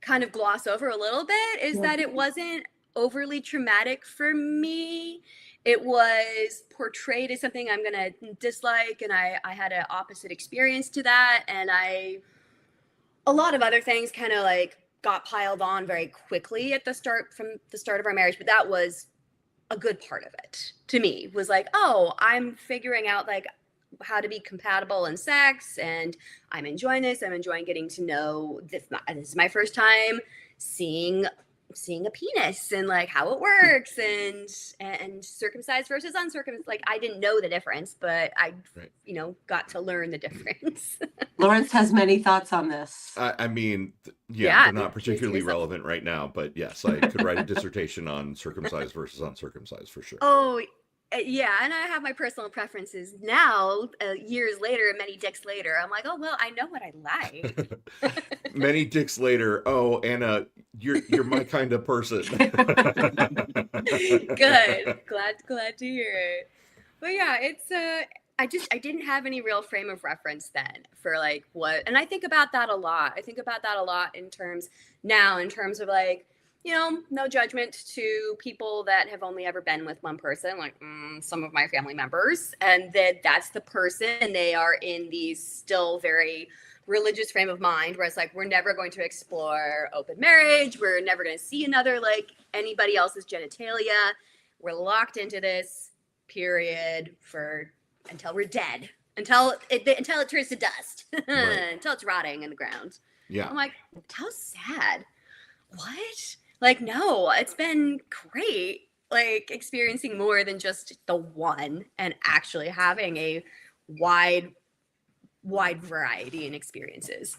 kind of gloss over a little bit is Yeah. that it wasn't overly traumatic for me. It was portrayed as something I'm going to dislike. And I had an opposite experience to that. And a lot of other things kind of like got piled on very quickly from the start of our marriage. But that was a good part of it to me was like, oh, I'm figuring out like how to be compatible in sex and I'm enjoying this. I'm enjoying getting to know this. This is my first time seeing a penis and like how it works and circumcised versus uncircumcised. Like I didn't know the difference, but I Right. got to learn the difference. Lawrence has many thoughts on this. I mean, yeah, Yeah, they're not particularly here's some- relevant right now, but yes, I could write a dissertation on circumcised versus uncircumcised for sure. Oh, yeah, and I have my personal preferences now, years later, many dicks later. I'm like, oh well, I know what I like. Many dicks later, oh Anna, you're my kind of person. Good, glad to hear it. But yeah, it's I didn't have any real frame of reference then for like what, and I think about that a lot. I think about that a lot in terms of like, no judgment to people that have only ever been with one person, like some of my family members, and that's the person, and they are in these still very religious frame of mind where it's like we're never going to explore open marriage, we're never going to see another like anybody else's genitalia, we're locked into this period for until we're dead, until it turns to dust, Right. until it's rotting in the ground. Yeah. I'm like, how sad. What? Like, no, it's been great. Like experiencing more than just the one and actually having a wide variety in experiences.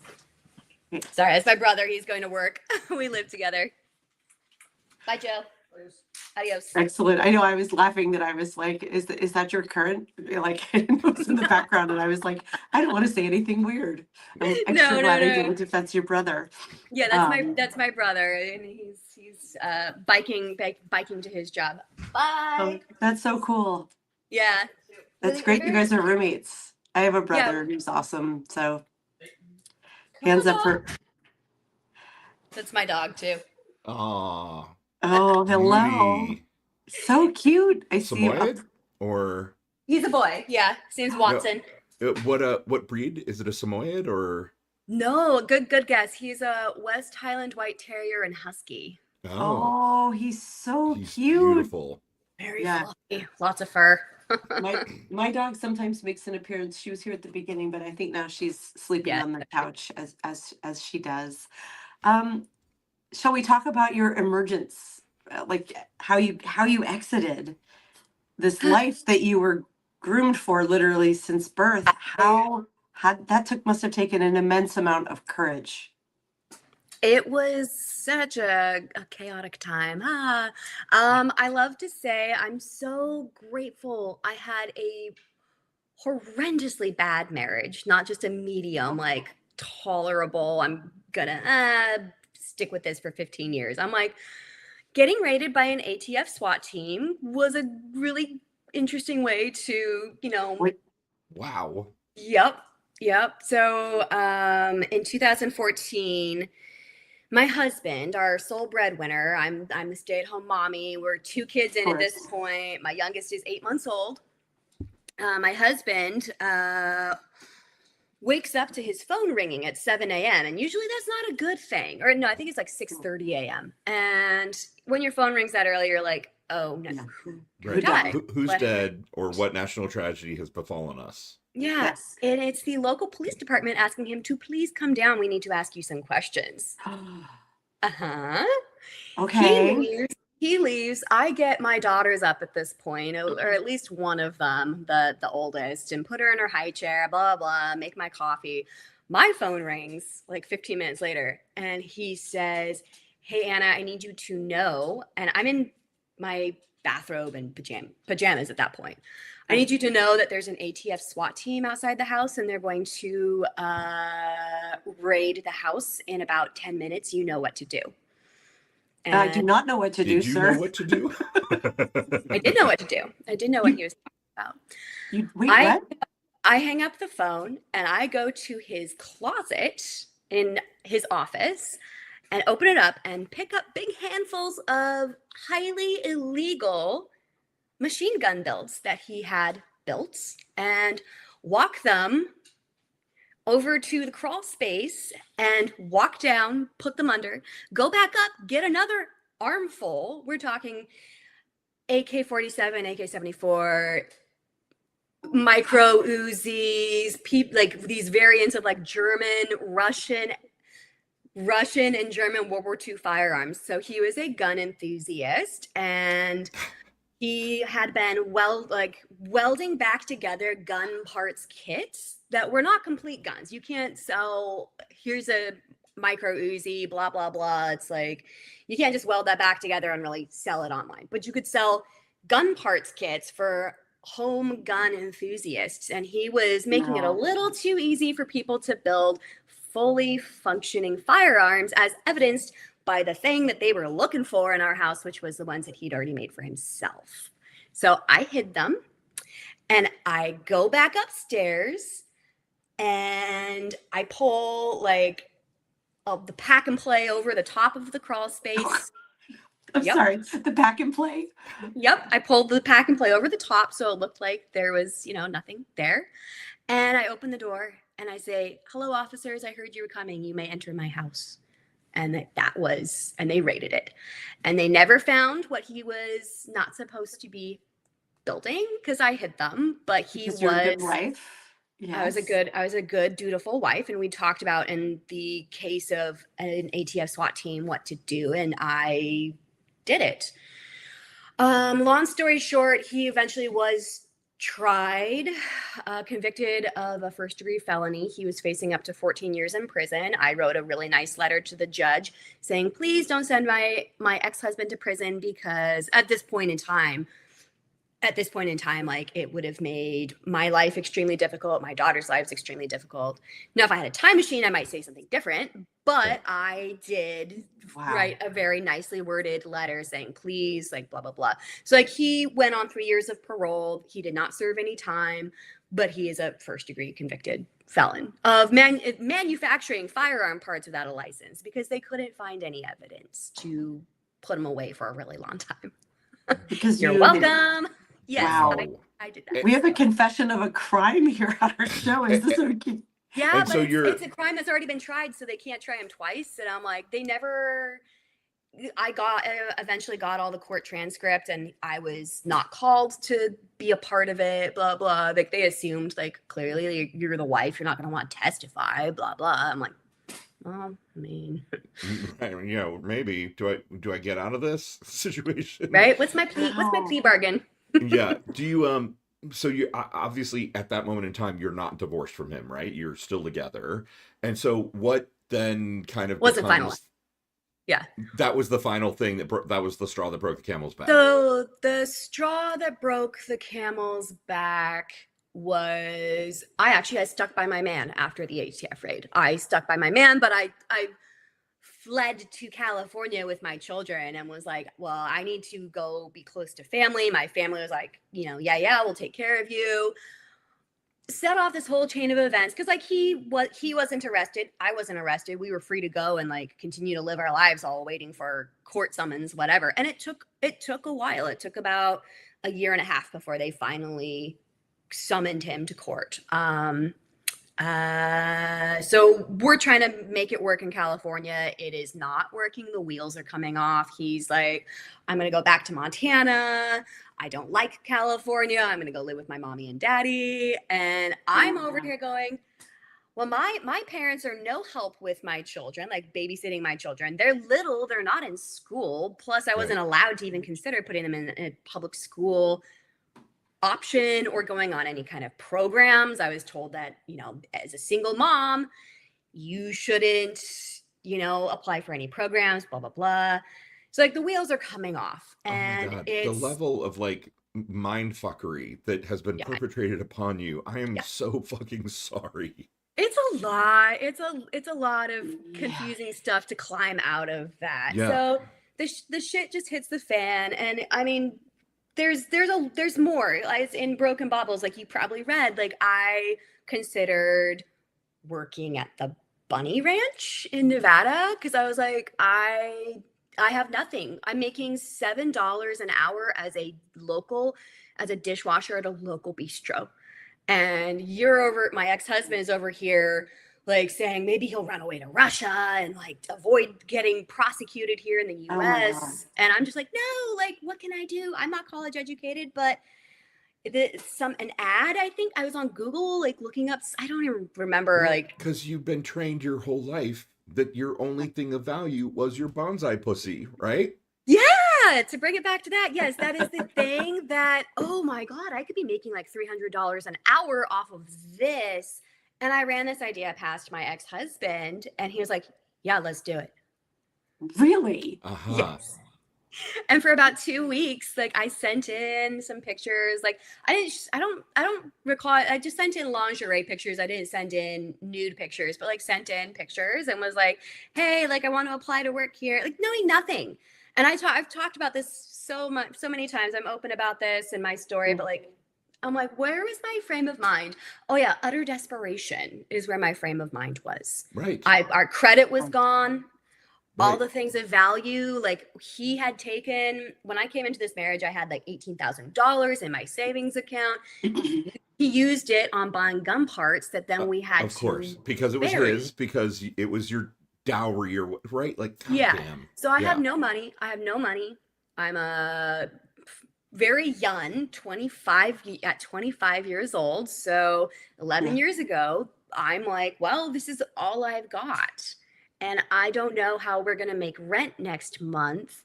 Sorry, that's my brother. He's going to work. We live together. Bye, Joe. Adios. Excellent. I know I was laughing that I was like, is that your current? Like, it was in the background, and I was like, I don't want to say anything weird. I'm extra glad I didn't if that's your brother. Yeah, that's my brother, and he's biking to his job. Bye. Oh, that's so cool. Yeah. That's great. You guys are roommates. I have a brother who's awesome. So hands up for. That's my dog too. Aw. Oh, hello. Beauty. So cute. I see. Samoyed or He's a boy. Yeah, his name's Watson. what breed is it? A Samoyed or? No, good guess. He's a West Highland White Terrier and Husky. Oh, he's so he's cute. beautiful. Very fluffy. Lots of fur. My dog sometimes makes an appearance. She was here at the beginning, but I think now she's sleeping on the couch as she does. Shall we talk about your emergence, like how you exited this life that you were groomed for literally since birth? Must have taken an immense amount of courage. It was such a chaotic time. I love to say I'm so grateful I had a horrendously bad marriage, not just a medium, like tolerable. I'm gonna stick with this for 15 years. I'm like, getting raided by an ATF SWAT team was a really interesting way to, Wow. Yep. Yep. So in 2014, my husband, our sole breadwinner, I'm the stay-at-home mommy. We're two kids in at this course. point. My youngest is 8 months old. My husband wakes up to his phone ringing at 7 a.m. And usually that's not a good thing. Or no, I think it's like 6:30 a.m. And when your phone rings that early, you're like, oh no, Yeah. who Right. died? Who's What happened? dead or what national tragedy has befallen us? Yeah. Yes. And it's the local police department asking him to please come down. We need to ask you some questions. Uh-huh. He Okay. leaves. He leaves. I get my daughters up at this point, or at least one of them, the oldest, and put her in her high chair, blah, blah, make my coffee. My phone rings like 15 minutes later, and he says, hey, Anna, I need you to know, and I'm in my bathrobe and pajamas at that point. I need you to know that there's an ATF SWAT team outside the house, and they're going to raid the house in about 10 minutes. You know what to do. I do And not know what to do, Did you know sir. what to do? I did know what to do. I did know what he was talking about. Wait, I what? I hang up the phone and I go to his closet in his office and open it up and pick up big handfuls of highly illegal machine gun builds that he had built and walk them over to the crawl space and walk down, put them under, go back up, get another armful. We're talking AK-47, AK-74, micro Uzis, like these variants of like German, Russian and German World War II firearms. So he was a gun enthusiast, and he had been welding back together gun parts kits that were not complete guns. You can't sell, here's a micro Uzi, blah, blah, blah. It's like, you can't just weld that back together and really sell it online. But you could sell gun parts kits for home gun enthusiasts. And he was making it a little too easy for people to build fully functioning firearms, as evidenced by the thing that they were looking for in our house, which was the ones that he'd already made for himself. So I hid them and I go back upstairs and I pull like the pack and play over the top of the crawl space. I'm Yep. sorry, the pack and play. Yep. I pulled the pack and play over the top so it looked like there was, nothing there. And I open the door and I say, hello, officers. I heard you were coming. You may enter my house. And and they raided it. And they never found what he was not supposed to be building because I hid them, but he Because you're a good wife. I was a good, dutiful wife. And we talked about in the case of an ATF SWAT team, what to do. And I did it. Long story short, he eventually was tried, convicted of a first-degree felony. He was facing up to 14 years in prison. I wrote a really nice letter to the judge saying, please don't send my ex-husband to prison, because at this point in time, like, it would have made my life extremely difficult, my daughter's lives extremely difficult. Now, if I had a time machine, I might say something different, but I did write a very nicely worded letter saying, please, like, blah, blah, blah. So, like, he went on 3 years of parole. He did not serve any time, but he is a first-degree convicted felon of manufacturing firearm parts without a license, because they couldn't find any evidence to put him away for a really long time. Because you're welcome. Yes, Wow. I did that. We have a confession of a crime here on our show. Is this okay? Yeah, And but so it's a crime that's already been tried, so they can't try him twice. And I'm like, eventually got all the court transcript, and I was not called to be a part of it, blah, blah. Like, they assumed, like, clearly you're the wife, you're not going to want to testify, blah, blah. I'm like, well, I mean, maybe do I get out of this situation? right? What's my plea bargain? Yeah. Do you so you obviously at that moment in time you're not divorced from him, right? You're still together. And so what then kind of Wasn't final. Yeah. That was the final thing that was the straw that broke the camel's back. So the straw that broke the camel's back was I stuck by my man after the ATF raid. I stuck by my man, but I fled to California with my children and was like, well, I need to go be close to family. My family was like, yeah, we'll take care of you. set off this whole chain of events because like he wasn't arrested, I wasn't arrested, we were free to go and like continue to live our lives all waiting for court summons, whatever. And it took a while. It took about a year and a half before they finally summoned him to court. So we're trying to make it work in California. It is not working. The wheels are coming off. He's like, I'm going to go back to Montana. I don't like California. I'm going to go live with my mommy and daddy. And I'm over here going, well, my parents are no help with my children, like babysitting my children. They're little, they're not in school. Plus, I wasn't allowed to even consider putting them in a public school option or going on any kind of programs. I was told that, you know, as a single mom, you shouldn't, you know, apply for any programs, blah, blah, blah. So like the wheels are coming off. And oh my God. it's The level of like mind fuckery that has been Yeah. perpetrated upon you. I am Yeah. so fucking sorry. it's a lot. It's a lot of Yeah. confusing stuff to climb out of that. Yeah. So the shit just hits the fan. And I mean, there's more. As in Broken Baubles, like you probably read, like I considered working at the Bunny Ranch in Nevada because I was like, I have nothing. I'm making $7 an hour as a dishwasher at a local bistro. And my ex-husband is over here like saying maybe he'll run away to Russia and like avoid getting prosecuted here in the Oh my US. And I'm just like, no, like what can I do? I'm not college educated, but an ad, I think I was on Google like looking up, I don't even remember, like because you've been trained your whole life that your only thing of value was your bonsai pussy, right? Yeah, to bring it back to that, yes, that is the thing that, oh my God, I could be making like $300 an hour off of this. And I ran this idea past my ex-husband and he was like, yeah, let's do it. Really? Uh-huh. Yes. And for about 2 weeks, like I sent in some pictures. Like I don't recall. I just sent in lingerie pictures. I didn't send in nude pictures, but like sent in pictures and was like, hey, like I want to apply to work here. Like knowing nothing. And I've talked about this so many times. I'm open about this in my story, but like, I'm like, where was my frame of mind? Oh yeah, utter desperation is where my frame of mind was. Right. Our credit was gone. All Right. the things of value, like he had taken, when I came into this marriage, I had like $18,000 in my savings account. He used it on buying gun parts that then we had Of course, to because it was bury. his, because it was your dowry or right? Like, God Yeah. damn. So I Yeah. have no money. I'm a very young, 25 years old. So 11 years ago, I'm like, well, this is all I've got. And I don't know how we're going to make rent next month.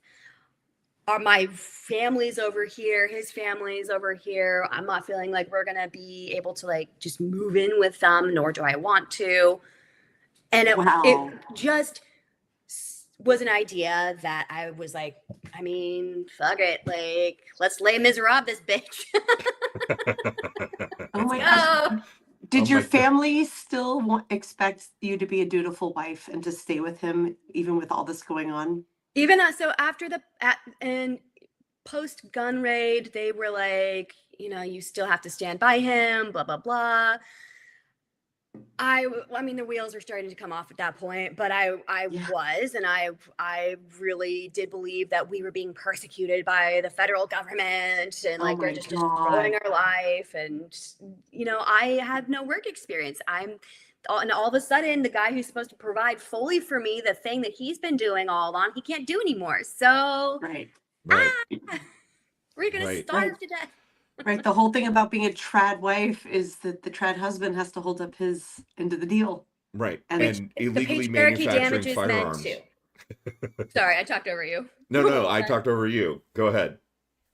My family's over here, his family's over here. I'm not feeling like we're going to be able to like just move in with them, nor do I want to. And it just was an idea that I was like, I mean, fuck it. Like, let's lay Miserable this bitch. Oh my God. God. Did Oh your my God. family still expect you to be a dutiful wife and to stay with him even with all this going on? Even so after and post gun raid, they were like, you know, you still have to stand by him, blah, blah, blah. I mean, the wheels were starting to come off at that point, but I really did believe that we were being persecuted by the federal government and like they're just destroying our life. And, you know, I had no work experience. And all of a sudden, the guy who's supposed to provide fully for me, the thing that he's been doing all along, he can't do anymore. So Right. we're going to starve to death. Right. The whole thing about being a trad wife is that the trad husband has to hold up his end of the deal. Right. And And illegally patriarchy manufacturing damages men firearms. too. Sorry, I talked over you. No, I talked over you. Go ahead.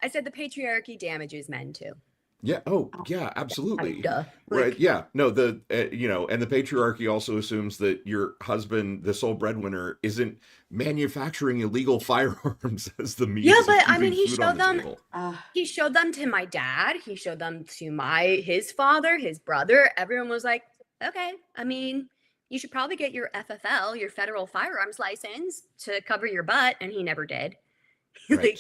I said the patriarchy damages men too. Yeah. Oh, yeah, absolutely. Duh. Right. Yeah. No, you know, and the patriarchy also assumes that your husband, the sole breadwinner, isn't manufacturing illegal firearms as the means. Yeah, of but I keeping mean, he food showed on the them. table. He showed them to my dad. He showed them to his father, his brother. Everyone was like, okay. I mean, you should probably get your FFL, your federal firearms license, to cover your butt, and he never did. Right.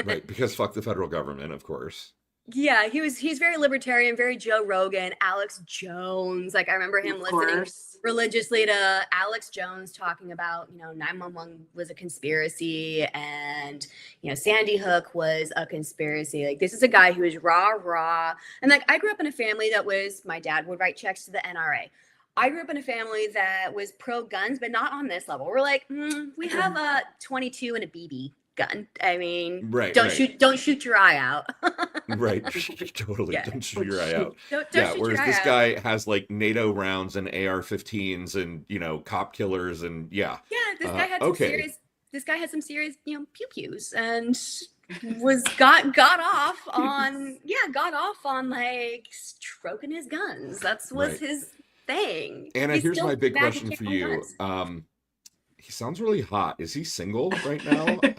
Right. Because fuck the federal government, of course. Yeah, he's very libertarian, very Joe Rogan, Alex Jones. Like I remember him Of listening course. religiously to Alex Jones talking about, 911 was a conspiracy and, Sandy Hook was a conspiracy. Like this is a guy who is raw. And like I grew up in a family that was, my dad would write checks to the NRA. I grew up in a family that was pro guns, but not on this level. We're like, we have a 22 and a BB gun. I mean, Right, don't right. shoot your eye out. Right. Totally. Yeah. Don't shoot your eye out. Don't Yeah. shoot Whereas your eye this out. guy has like NATO rounds and AR-15s and, cop killers and yeah. Yeah, this guy had some Okay. serious. This guy had some serious, pew pews, and was got off on like stroking his guns. That's was Right. his thing. Anna, He's here's still my big mad he question can't for own you. guns. He sounds really hot. Is he single right now? I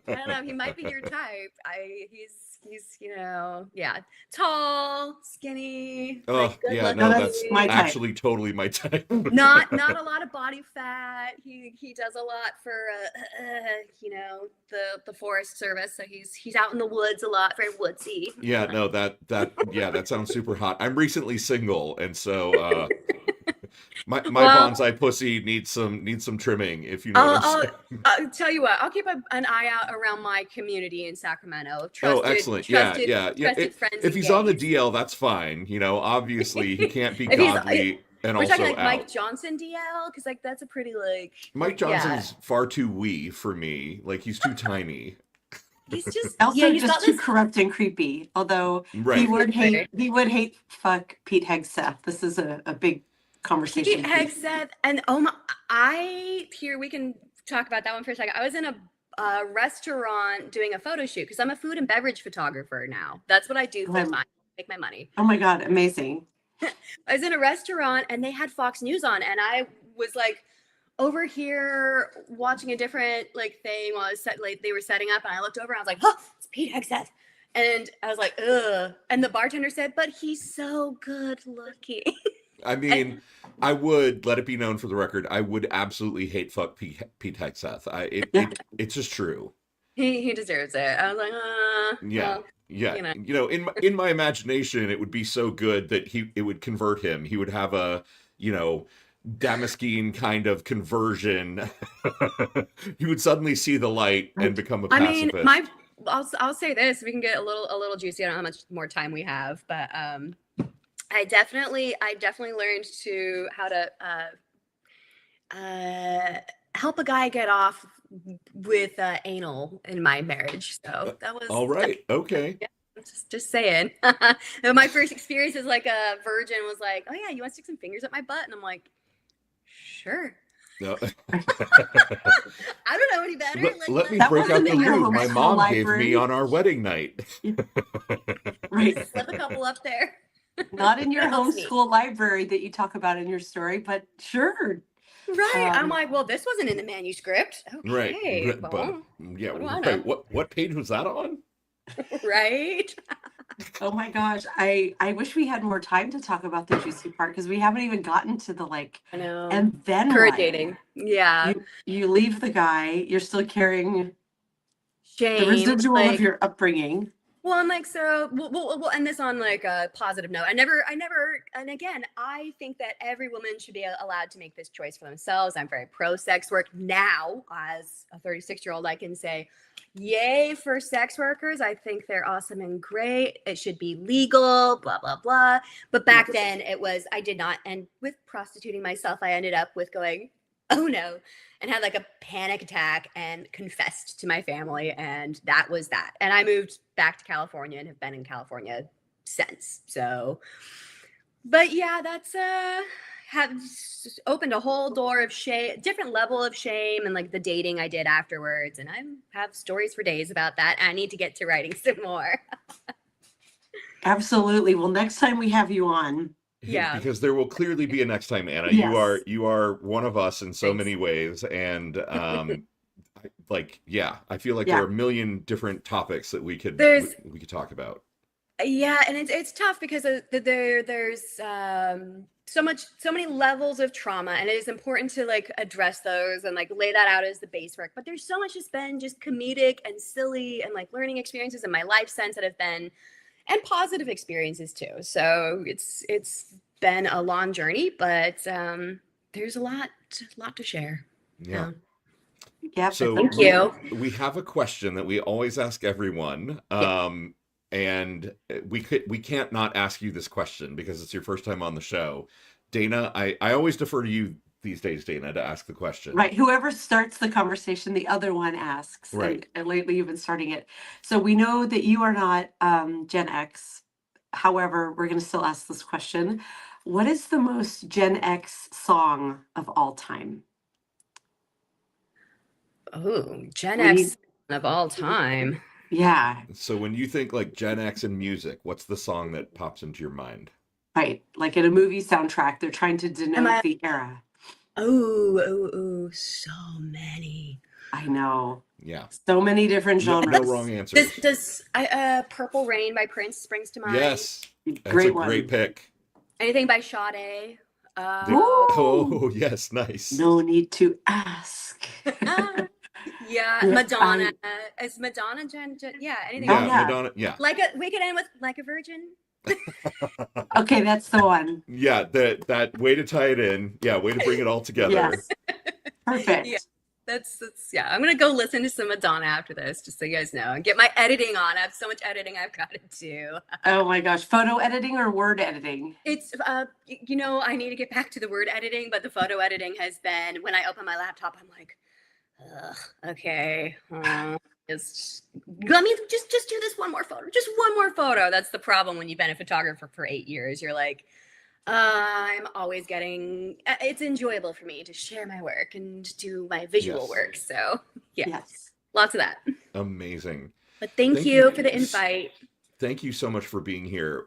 don't know. He might be your type. He's yeah, tall, skinny, Oh, like good yeah, looking. no, No, that's that's my type. actually totally my type. not a lot of body fat. He does a lot for the Forest Service. So he's out in the woods a lot, very woodsy. Yeah, no, that sounds super hot. I'm recently single, and so my Well, bonsai pussy needs some trimming, if you know what I'm saying. I'll tell you what. I'll keep an eye out around my community in Sacramento. Oh, excellent. Yeah. Trusted friends. If and he's on the gays. DL, that's fine. Obviously he can't be If he's- godly and We're also talking like out. Mike Johnson DL, because like that's a pretty like. Mike Johnson's far too wee for me. Like he's too tiny. He's just Also, he's just got too this. corrupt and creepy. Although Right. he would hate fuck Pete Hegseth. This is a big conversation. Pete Hegseth and we can talk about that one for a second. I was in a restaurant doing a photo shoot because I'm a food and beverage photographer now. That's what I do full time, make my money. Oh my God, amazing. I was in a restaurant and they had Fox News on, and I was like over here watching a different like thing while they were setting up, and I looked over and I was like, oh, it's Pete Hegseth. And I was like, ugh. And the bartender said, but he's so good looking. I mean, I would let it be known for the record, I would absolutely hate fuck Pete Hegseth. It's just true. He deserves it. I was like, Yeah. well, Yeah. In my imagination, it would be so good that it would convert him. He would have a, Damascene kind of conversion. He would suddenly see the light and become a I mean, pacifist. I'll say this, we can get a little juicy. I don't know how much more time we have, but I definitely learned how to help a guy get off with anal in my marriage. So that was All right. Okay. Yeah, just saying. My first experience as like a virgin was like, oh yeah, you want to stick some fingers up my butt? And I'm like, sure. No. I don't know any better. Let me That break out wasn't the in your lube my homeschool mom gave me library. on our wedding night. Right. slip a couple up there. Not in your That helps me. homeschool library that you talk about in your story, but sure. Right. I'm Um, like, well, this wasn't in the manuscript. Right. Okay. But Well, yeah, what do I right. know? What page was that on? right. Oh my gosh. I wish we had more time to talk about the juicy part because we haven't even gotten to the like, I know. and then Current what? dating. Yeah. You leave the guy, you're still carrying Shame. the residual like, of your upbringing. Well, and like, so we'll end this on like a positive note. I never, and again, I think that every woman should be allowed to make this choice for themselves. I'm very pro sex work now. As a 36-year-old, I can say, yay for sex workers. I think they're awesome and great. It should be legal, blah, blah, blah. But back then I did not. And with prostituting myself, I ended up with going, oh no, and had like a panic attack and confessed to my family. And that was that. And I moved back to California and have been in California since. So, but yeah, that's have opened a whole door of shame, different level of shame, and like the dating I did afterwards. And I have stories for days about that. I need to get to writing some more. Absolutely. Well, next time we have you on, Yeah. Because there will clearly be a next time, Anna. Yes. You are one of us in so Thanks. many ways, and I feel like Yeah. there are a million different topics that we could talk about. Yeah, and it's tough because there's so many levels of trauma, and it is important to like address those and like lay that out as the base work. But there's so much that's been just comedic and silly and like learning experiences in my life since that have been, and positive experiences too. So it's been a long journey, but there's a lot to share. Yeah. Yeah. So Thank you. we have a question that we always ask everyone. And we can't not ask you this question because it's your first time on the show. Dana, I always defer to you these days, Dana, to ask the question. Right. Whoever starts the conversation, the other one asks. Right. And lately you've been starting it. So we know that you are not Gen X. However, we're going to still ask this question. What is the most Gen X song of all time? Oh, Gen We X need- of all time. Yeah. So when you think like Gen X and music, what's the song that pops into your mind? Right. Like in a movie soundtrack, they're trying to denote the era. Oh, so many. I know. Yeah. So many different No, genres. no wrong answers. Does Purple Rain by Prince springs to mind? Yes. That's Great a one. great pick. Anything by Sade? Ooh. Oh, yes. Nice. No need to ask. Yeah, Yeah, Madonna. Is Madonna Gen? Yeah, anything. Yeah, yeah. Madonna. Yeah. We could end with Like a Virgin. Okay, that's the one. Yeah, that way to tie it in. Yeah, way to bring it all together. Yes. Perfect. Yeah. That's yeah. I'm gonna go listen to some Madonna after this, just so you guys know, and get my editing on. I have so much editing I've got to do. Oh my gosh, photo editing or word editing? It's you know, I need to get back to the word editing, but the photo editing has been, when I open my laptop, I'm like, ugh, okay, just let me just do this one more photo, just one more photo. That's the problem when you've been a photographer for 8 years. You're like, I'm always getting. It's enjoyable for me to share my work and do my visual Yes. work. So yeah, Yes. lots of that. Amazing. But thank Thank you you. for the invite. Thank you so much for being here.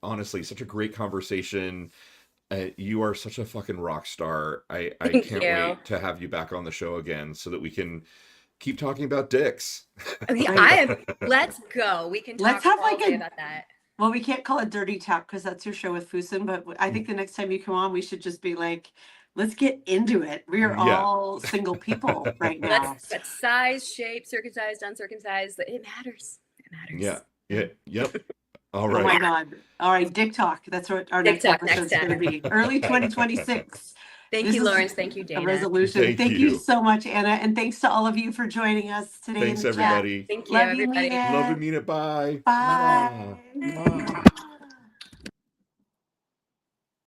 Honestly, such a great conversation. You are such a fucking rock star. I Thank can't you. wait to have you back on the show again so that we can keep talking about dicks. Let's go. We can talk Let's have all like day a- about that. Well, we can't call it Dirty Talk because that's your show with Fusen, but I think the next time you come on, we should just be like, let's get into it. We are Yeah. all single people right now. But size, shape, circumcised, uncircumcised, it matters. It matters. Yeah. Yeah. Yep. All Oh my right. God. All right, Dick Talk. That's what our Dick next Talk episode is next going to be. Early 2026. Thank This you, is Lawrence. Thank you, A Dana. resolution. Thank you. So much, Anna. And thanks to all of you for joining us today. Thanks, in the chat. everybody. Thank you, Love you, everybody. Nina. Love you, mean it. Bye. Bye. Mwah. Mwah.